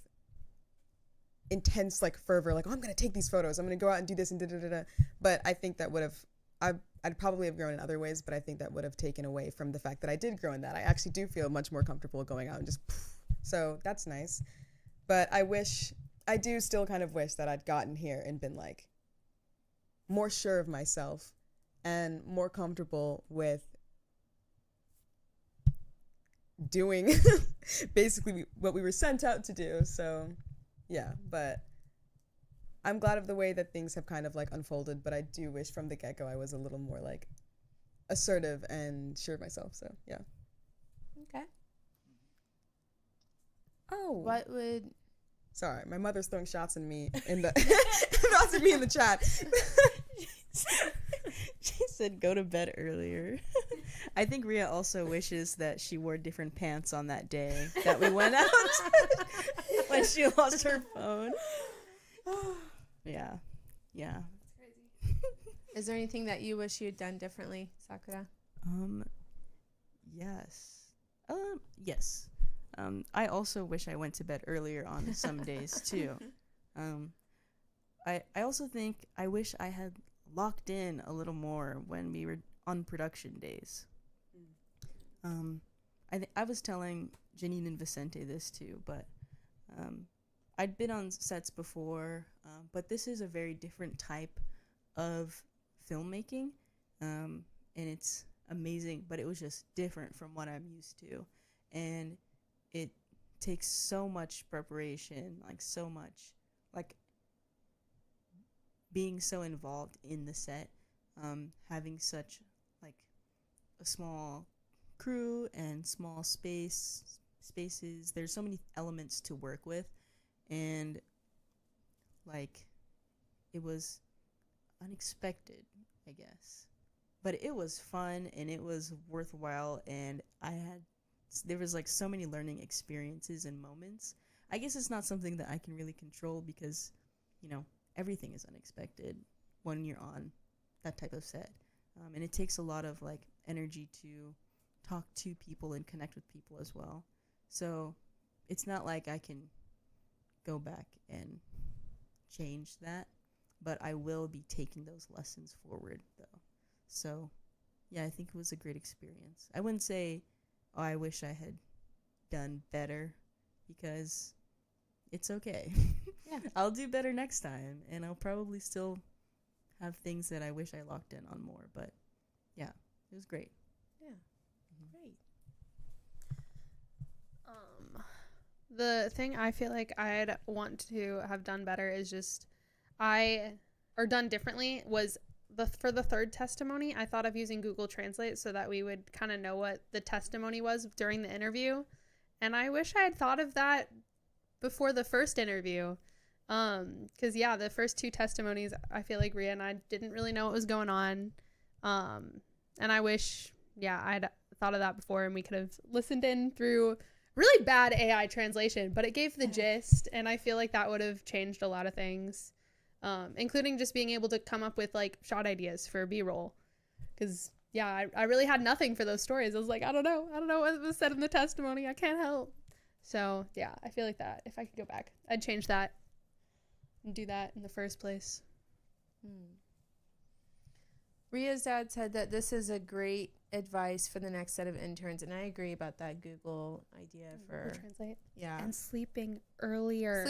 intense like fervor, like, oh, I'm gonna take these photos, I'm gonna go out and do this and da da da da. But I think that would have I'd probably have grown in other ways, but I think that would have taken away from the fact that I did grow in that. I actually do feel much more comfortable going out and just so that's nice. But I do still kind of wish that I'd gotten here and been like more sure of myself and more comfortable with doing basically what we were sent out to do. So yeah, but I'm glad of the way that things have kind of like unfolded, but I do wish from the get-go I was a little more like assertive and sure of myself. So yeah. Okay. Oh. What would... Sorry, my mother's throwing shots at me in the shots at me in the chat. She said go to bed earlier. I think Ria also wishes that she wore different pants on that day that we went out when she lost her phone. Yeah. Is there anything that you wish you had done differently, Sakura? Yes. Yes. I also wish I went to bed earlier on some days too. I also think I wish I had locked in a little more when we were on production days. I was telling Janine and Vicente this too, but I'd been on sets before, but this is a very different type of filmmaking, and it's amazing, but it was just different from what I'm used to, and it takes so much preparation, like so much, like being so involved in the set, having such like a small crew and small spaces. There's so many elements to work with, and like it was unexpected, I guess, but it was fun and it was worthwhile, and there was like so many learning experiences and moments. I guess it's not something that I can really control because, you know, everything is unexpected when you're on that type of set, and it takes a lot of like energy to talk to people and connect with people as well. So it's not like I can go back and change that, but I will be taking those lessons forward though. So yeah, I think it was a great experience. I wouldn't say, oh, I wish I had done better, because it's okay. Yeah. I'll do better next time, and I'll probably still have things that I wish I locked in on more, but yeah, it was great. Yeah. Great. The thing I feel like I'd want to have done better is just or done differently was for the third testimony, I thought of using Google Translate so that we would kind of know what the testimony was during the interview. And I wish I had thought of that before the first interview. Because, yeah, the first two testimonies, I feel like Ria and I didn't really know what was going on. And I wish, I'd thought of that before, and we could have listened in through really bad AI translation, but it gave the gist, and I feel like that would have changed a lot of things. Including just being able to come up with like shot ideas for B-roll, because I really had nothing for those stories. I was like, I don't know what was said in the testimony, I can't help. So I feel like that if I could go back, I'd change that and do that in the first place. Ria's dad said that this is a great advice for the next set of interns, and I agree about that Google idea for Google Translate. Yeah. And sleeping earlier.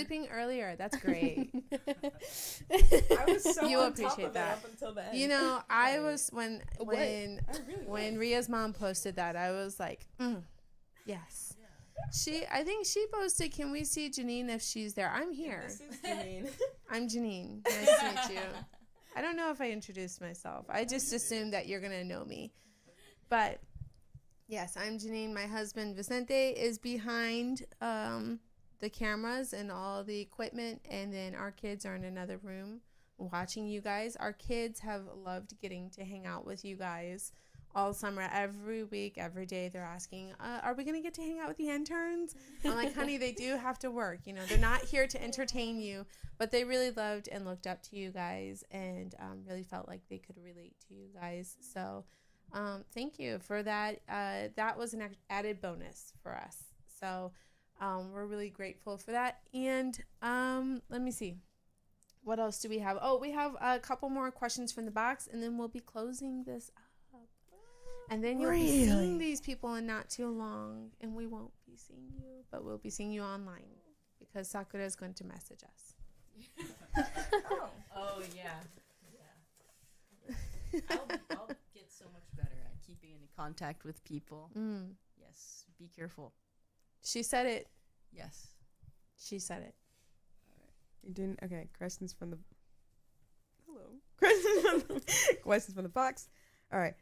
That's great. I was so You on appreciate top of that. it up until the end. You know, I was when really Ria's mom posted that, I was like, yes. I think she posted, can we see Janine if she's there? I'm here. This is Janine. I'm Janine. Nice to meet you. I don't know if I introduced myself. I just assumed that you're going to know me. But yes, I'm Janine. My husband, Vicente, is behind the cameras and all the equipment. And then our kids are in another room watching you guys. Our kids have loved getting to hang out with you guys all summer, every week, every day. They're asking, are we going to get to hang out with the interns? I'm like, honey, they do have to work. You know, they're not here to entertain you, but they really loved and looked up to you guys and really felt like they could relate to you guys. So thank you for that. That was an added bonus for us. So we're really grateful for that. And let me see. What else do we have? Oh, we have a couple more questions from the box, and then we'll be closing this up. And then you'll be seeing these people in not too long, and we won't be seeing you, but we'll be seeing you online because Sakura is going to message us. Oh yeah. I'll get so much better at keeping in contact with people. Yes, be careful. She said it. Yes. She said it. You didn't. Okay. Questions from the. Questions from the box. All right.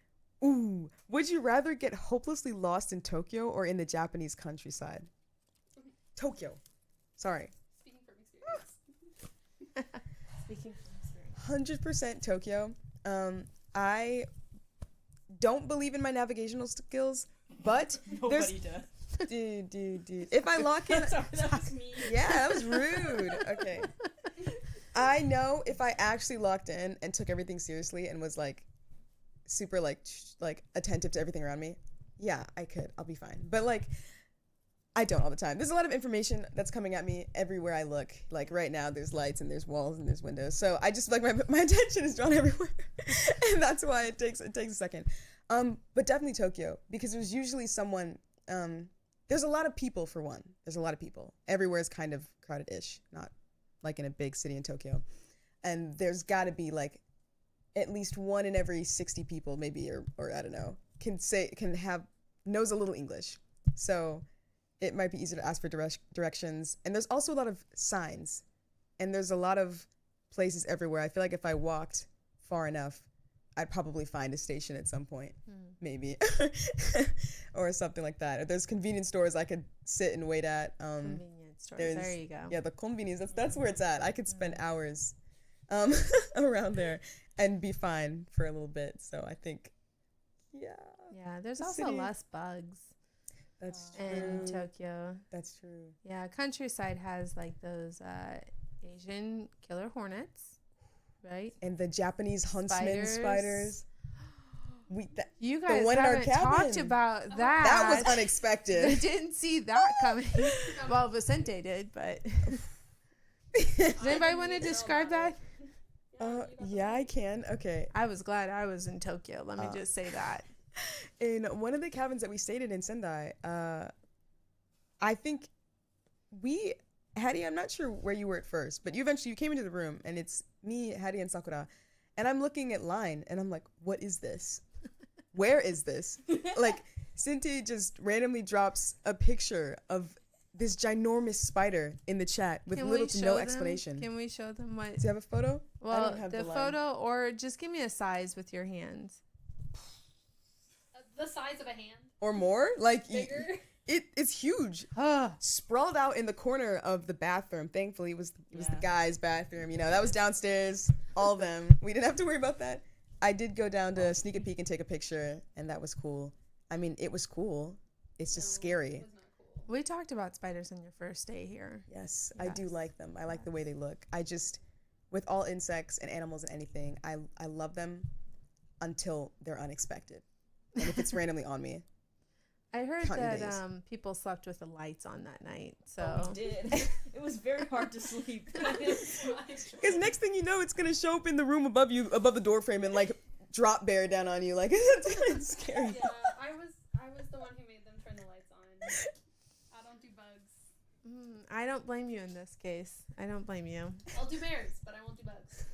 Ooh. Would you rather get hopelessly lost in Tokyo or in the Japanese countryside? Tokyo. Sorry. Speaking from experience. Speaking from experience. 100% Tokyo. I don't believe in my navigational skills, but Nobody does. Dude. If I lock in, Sorry, that was me. yeah, that was rude. Okay. I know if I actually locked in and took everything seriously and was like super like attentive to everything around me, yeah, I could. I'll be fine. But like I don't all the time. There's a lot of information that's coming at me everywhere I look. Like right now there's lights and there's walls and there's windows. So I just like my attention is drawn everywhere. And that's why it takes a second. But definitely Tokyo, because there's usually someone there's a lot of people for one. There's a lot of people. Everywhere is kind of crowded-ish, not like in a big city in Tokyo. And there's got to be like at least one in every 60 people maybe, or I don't know, knows a little English. So it might be easier to ask for directions. And there's also a lot of signs. And there's a lot of places everywhere. I feel like if I walked far enough, I'd probably find a station at some point, maybe, or something like that. Or there's convenience stores I could sit and wait at. Convenience stores. There you go. Yeah, the convenience. That's where it's at. I could spend hours around there and be fine for a little bit. So I think, yeah. Yeah, there's The also city- less bugs That's in true. Tokyo. That's true. Yeah, countryside has like those Asian killer hornets, right? And the Japanese huntsman spiders. You the guys one in our haven't talked cabin. about that. That was I unexpected. didn't see that coming. Well, Vicente did, but does anybody want to describe that? Yeah, I can. Okay. I was glad I was in Tokyo. Let me just say that. In one of the cabins that we stayed in Sendai, I think Hattie, I'm not sure where you were at first, but you came into the room, and it's me, Hattie, and Sakura, and I'm looking at line, and I'm like, what is this? Where is this? Like, Cinti just randomly drops a picture of this ginormous spider in the chat with Can little we to show no them? explanation. Can we show them what? Do you have a photo? I Well, don't have the line. photo, or just give me a size with your hands. The size of a hand. Or more? Like, Bigger. it's huge. Ah, Sprawled out in the corner of the bathroom. Thankfully, it was the Yeah. guys' bathroom. You know, that was downstairs. All of them. We didn't have to worry about that. I did go down to sneak a peek and take a picture, and that was cool. I mean, it was cool. It's just scary. we talked about spiders on your first day here. Yes, I do Yes. like them. I like the way they look. I just, with all insects and animals and anything, I love them until they're unexpected. And if it's randomly on me. I heard Counting that days. People slept with the lights on that night. So Oh, we did. It was very hard to sleep. Because next thing you know, it's going to show up in the room above you, above the door frame, and like drop bear down on you. Like, it's scary. Yeah, I was the one who made them turn the lights on. I don't do bugs. I don't blame you in this case. I don't blame you. I'll do bears, but I won't do bugs.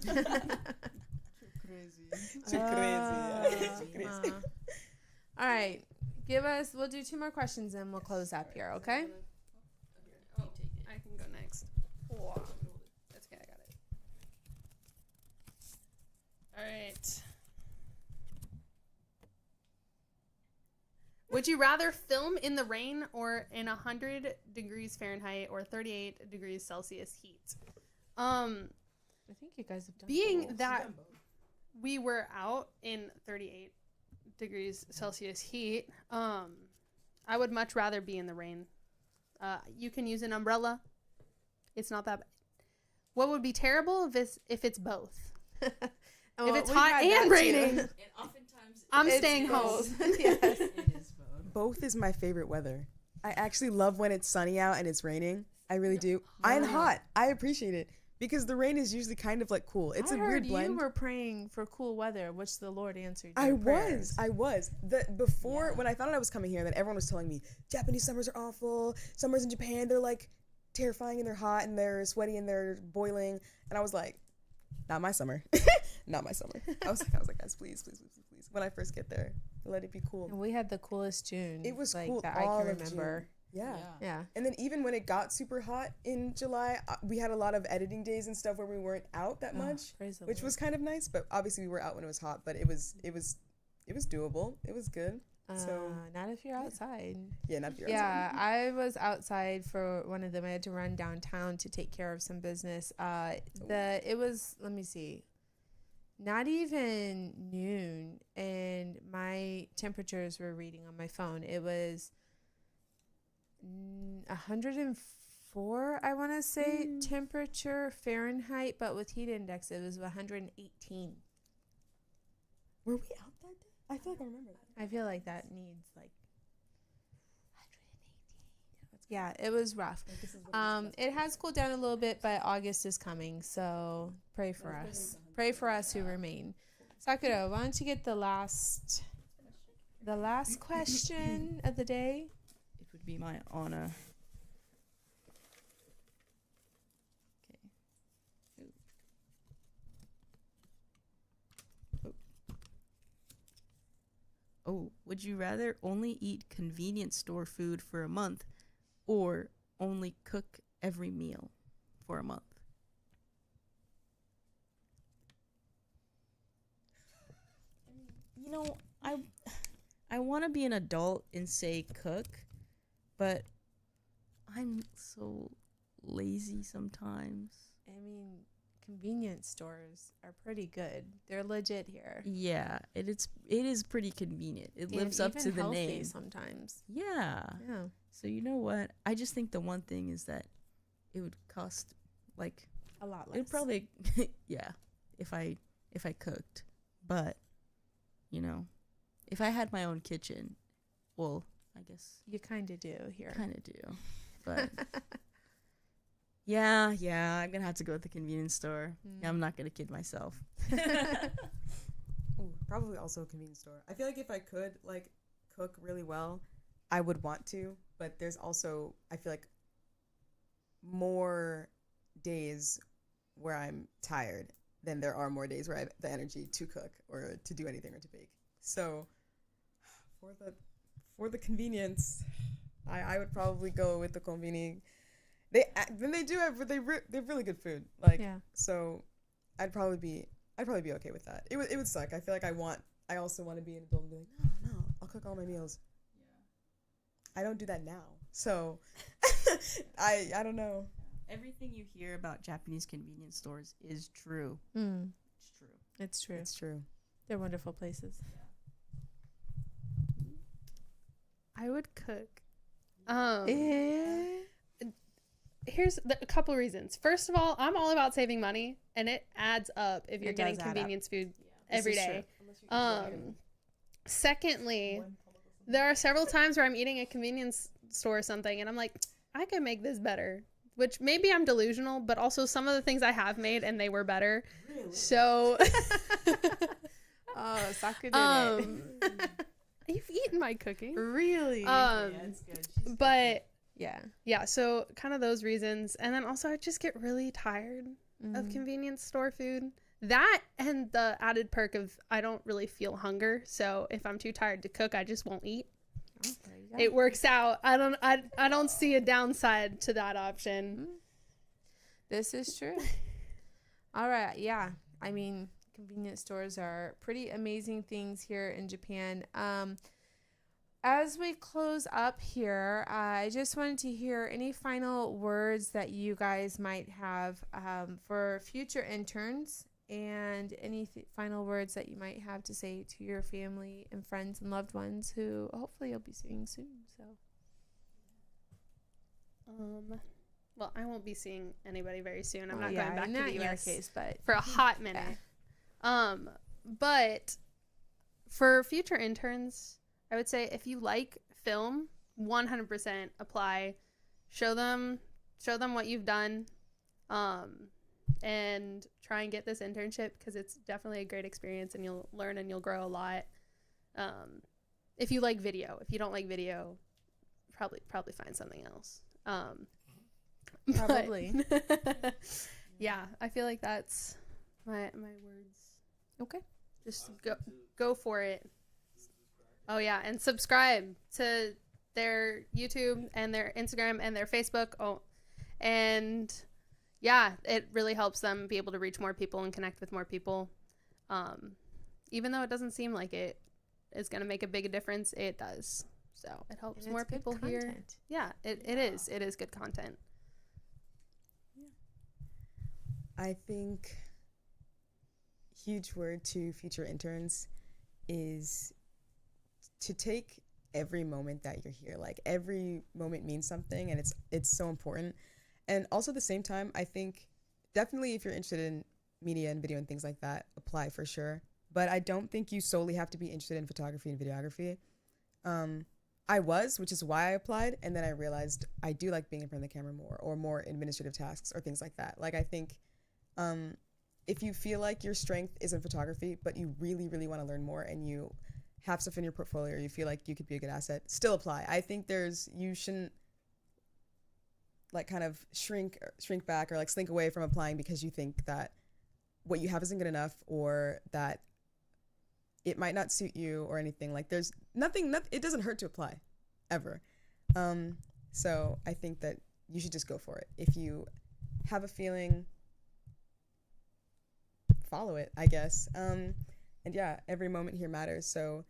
Crazy. Too crazy. Too crazy. All right. We'll do 2 more questions and we'll close up here, okay? Oh, I can go next. Wow. That's okay, I got it. All right. Would you rather film in the rain or in 100 degrees Fahrenheit or 38 degrees Celsius heat? I think you guys have done Being both. that we were out in 38 degrees Celsius heat. I would much rather be in the rain. You can use an umbrella. It's not that bad. What would be terrible if it's both? If it's hot and raining, And oftentimes I'm It's staying home. both. Yes. it is both. Both is my favorite weather. I actually love when it's sunny out and it's raining. I really do. And hot. I appreciate it because the rain is usually kind of like cool. It's I a heard weird you blend. were praying for cool weather, which the Lord answered. I your was. prayers. I was. Before, when I found out I was coming here, then everyone was telling me Japanese summers are awful. Summers in Japan, they're like terrifying and they're hot and they're sweaty and they're boiling. And I was like, not my summer. Not my summer. I was like, guys, please. When I first get there, let it be cool. And we had the coolest June. It was like, cool that all I can of remember. June. Yeah. Yeah. And then even when it got super hot in July, we had a lot of editing days and stuff where we weren't out that much, Praise the which Lord. was kind of nice. But obviously we were out when it was hot. But it was doable. It was good. So not if you're outside. yeah, not the Yeah, I was outside for one of them. I had to run downtown to take care of some business. It was, let me see, not even noon, and my temperatures were reading on my phone. It was 104, I want to say, temperature Fahrenheit, but with heat index, it was 118. Were we out that day? I feel like I remember that. I feel like that needs like 118. Yeah, it was rough. It has cooled down a little bit, but August is coming, so pray for us. Pray for us who remain. Sakura, why don't you get the last question of the day? It would be my honor. Oh, would you rather only eat convenience store food for a month or only cook every meal for a month? You know, I want to be an adult and say cook, but I'm so lazy sometimes. I mean, convenience stores are pretty good. They're legit here. Yeah, it is pretty convenient. It And lives up even to the healthy name. sometimes. Yeah. Yeah. So you know what? I just think the one thing is that it would cost like A lot less. it would probably yeah, if I cooked. But you know, if I had my own kitchen, well, I guess You kind of do here. kind of do. But yeah, I'm going to have to go with the convenience store. Mm. I'm not going to kid myself. Ooh, probably also a convenience store. I feel like if I could like cook really well, I would want to, but there's also, I feel like, more days where I'm tired than there are more days where I have the energy to cook or to do anything or to bake. So for the convenience, I would probably go with the conveni. They have really good food. Like Yeah. so I'd probably be okay with that. It would suck. I feel like I also want to be an adult and be like, no, I'll cook all my meals. Yeah. I don't do that now. So I don't know. Everything you hear about Japanese convenience stores is true. Mm. It's true. It's true. It's true. They're wonderful places. I would cook. Here's a couple reasons. First of all, I'm all about saving money, and it adds up if you're It getting does add up. convenience food This every is day. true. Secondly, there are several times where I'm eating at a convenience store or something, and I'm like, I could make this better. Which maybe I'm delusional, but also some of the things I have made and they were better. Really? So, Oh, Sakura did it. You've eaten my cooking. Really? It's good. But yeah. so kind of those reasons, and then also I just get really tired of convenience store food. That and the added perk of I don't really feel hunger, so if I'm too tired to cook, I just won't eat. Oh, there you go. It works out. I don't see a downside to that option. This is true. All right. Yeah. I mean, convenience stores are pretty amazing things here in Japan. As we close up here, I just wanted to hear any final words that you guys might have for future interns and any final words that you might have to say to your family and friends and loved ones who hopefully you'll be seeing soon. So, well, I won't be seeing anybody very soon. I'm well, not going back to not the in your US case, but for a hot minute. But for future interns, I would say if you like film, 100% apply. Show them what you've done, and try and get this internship, because it's definitely a great experience and you'll learn and you'll grow a lot. If you like video, if you don't like video, probably find something else. Probably. Yeah, I feel like that's my words. Okay. Just go for it. Oh yeah, and subscribe to their YouTube and their Instagram and their Facebook. Oh, and yeah, it really helps them be able to reach more people and connect with more people. Even though it doesn't seem like it is going to make a big difference, it does. So it helps more people hear. Yeah, it is. It is good content. I think huge word to future interns is to take every moment that you're here. Like, every moment means something, and it's so important. And also at the same time, I think definitely if you're interested in media and video and things like that, apply for sure. But I don't think you solely have to be interested in photography and videography. I was, which is why I applied, and then I realized I do like being in front of the camera more, or more administrative tasks or things like that. Like, I think if you feel like your strength is in photography, but you really, really want to learn more, and you have stuff in your portfolio, or you feel like you could be a good asset, still apply. I think you shouldn't like kind of shrink back or like slink away from applying because you think that what you have isn't good enough, or that it might not suit you or anything. Like, there's nothing, it doesn't hurt to apply, ever. So I think that you should just go for it. If you have a feeling, follow it, I guess. And yeah, every moment here matters. So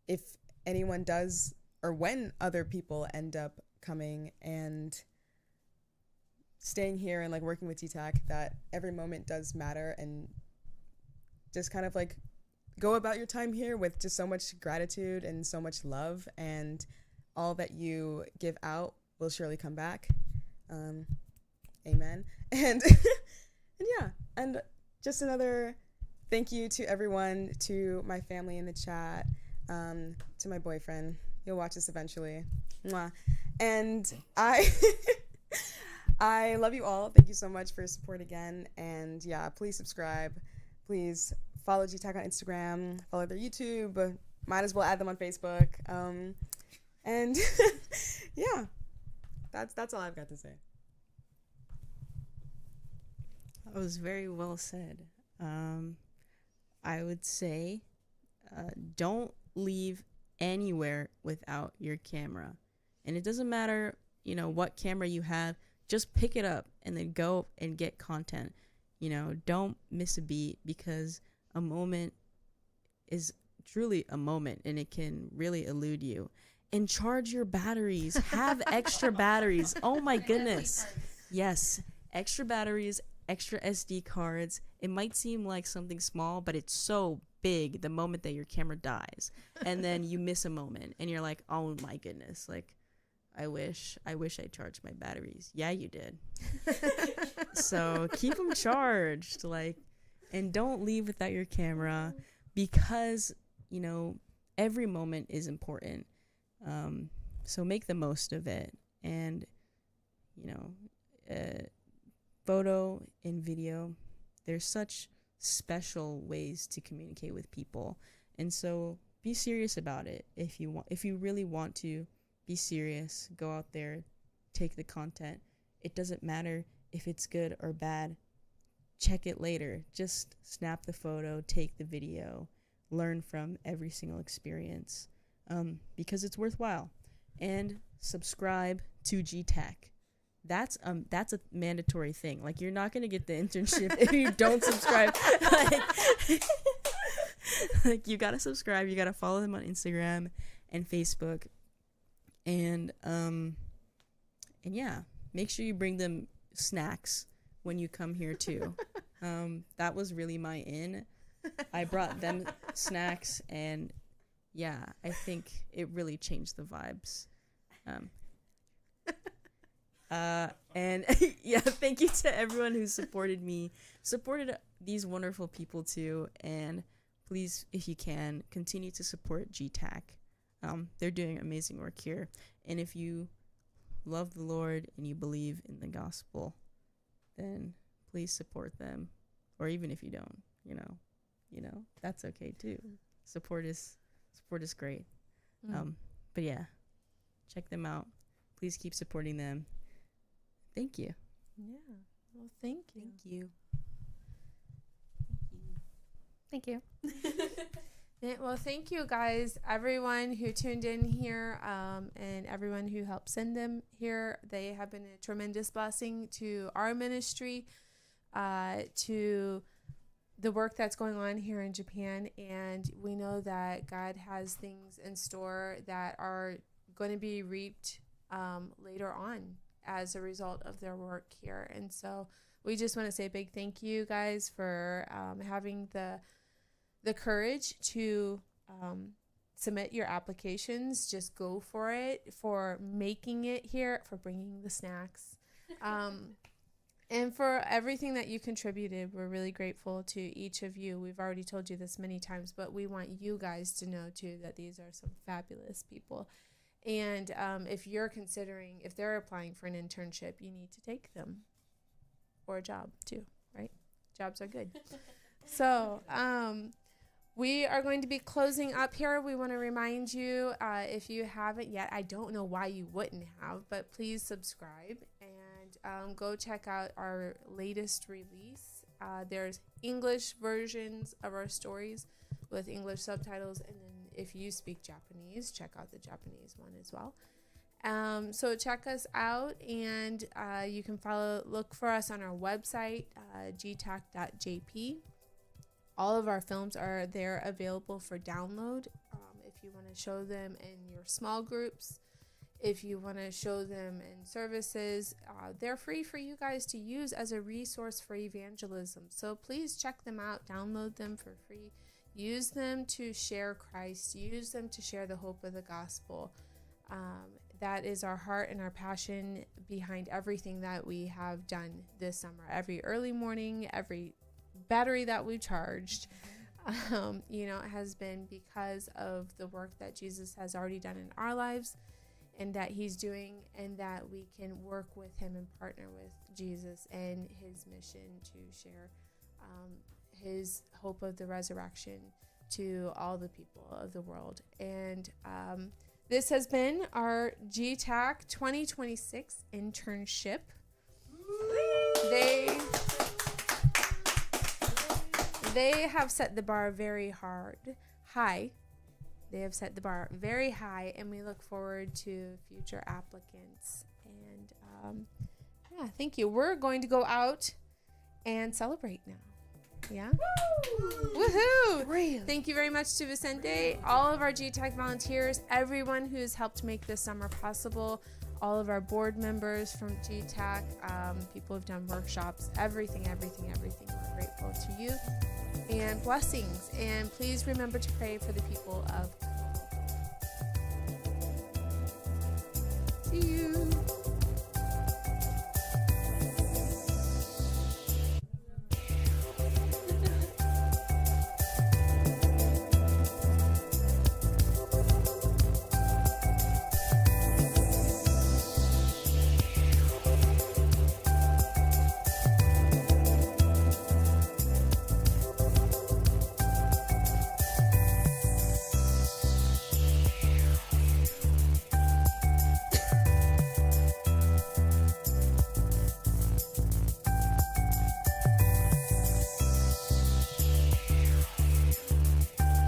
if anyone does, or when other people end up coming and staying here and like working with GTAC, that every moment does matter, and just kind of like go about your time here with just so much gratitude and so much love, and all that you give out will surely come back. Amen. And and yeah, and just another thank you to everyone, to my family in the chat, to my boyfriend. You'll watch this eventually. Mwah. And I love you all. Thank you so much for your support again. And yeah, please subscribe. Please follow GTAC on Instagram. Follow their YouTube. Might as well add them on Facebook. And yeah, that's all I've got to say. That was very well said. I would say don't leave anywhere without your camera. And it doesn't matter, what camera you have. Just pick it up and then go and get content. Don't miss a beat, because a moment is truly a moment, and it can really elude you. And charge your batteries. Have extra batteries. Oh my goodness. Yes, extra batteries, extra SD cards. It might seem like something small, but it's so big the moment that your camera dies. And then you miss a moment and you're like, oh my goodness, like, I wish I charged my batteries. Yeah, you did. So keep them charged, and don't leave without your camera, because, every moment is important. So make the most of it. And, photo and video, there's such special ways to communicate with people. And so be serious about it. If you really want to be serious, go out there, take the content. It doesn't matter if it's good or bad. Check it later. Just snap the photo, take the video, learn from every single experience, because it's worthwhile. And subscribe to GTAC. That's a mandatory thing. Like, you're not gonna get the internship if you don't subscribe. Like, you gotta subscribe. You gotta follow them on Instagram and Facebook. And yeah, make sure you bring them snacks when you come here too. That was really my in. I brought them snacks, and yeah, I think it really changed the vibes. And yeah, thank you to everyone who supported these wonderful people too. And please, if you can, continue to support GTAC. They're doing amazing work here. And if you love the Lord and you believe in the gospel, then please support them. Or even if you don't, that's okay too. Support is great. But yeah, check them out. Please keep supporting them. Thank you. Yeah. Well, thank you. Thank you. Yeah, well, thank you guys, everyone who tuned in here, and everyone who helped send them here. They have been a tremendous blessing to our ministry, to the work that's going on here in Japan. And we know that God has things in store that are going to be reaped later on as a result of their work here. And so we just want to say a big thank you guys for having the courage to submit your applications. Just go for it, for making it here, for bringing the snacks, and for everything that you contributed. We're really grateful to each of you. We've already told you this many times, but we want you guys to know too that these are some fabulous people. And if they're applying for an internship, you need to take them, or a job too, right? Jobs are good. So we are going to be closing up here. We want to remind you, if you haven't yet, I don't know why you wouldn't have, but please subscribe and go check out our latest release. There's English versions of our stories with English subtitles, and then if you speak Japanese, check out the Japanese one as well. So check us out, and you can look for us on our website, gtac.jp. All of our films are there available for download. If you want to show them in your small groups, if you want to show them in services, they're free for you guys to use as a resource for evangelism. So please check them out, download them for free. Use them to share Christ. Use them to share the hope of the gospel. That is our heart and our passion behind everything that we have done this summer. Every early morning, every battery that we charged, it has been because of the work that Jesus has already done in our lives and that he's doing, and that we can work with him and partner with Jesus and his mission to share his hope of the resurrection to all the people of the world. And this has been our GTAC 2026 internship. They have set the bar very high. They have set the bar very high, and we look forward to future applicants. And thank you. We're going to go out and celebrate now. Yeah. Woohoo! Really? Thank you very much to Vicente, all of our GTAC volunteers, everyone who's helped make this summer possible, all of our board members from GTAC, people who've done workshops, everything. We're grateful to you. And blessings. And please remember to pray for the people of. See you.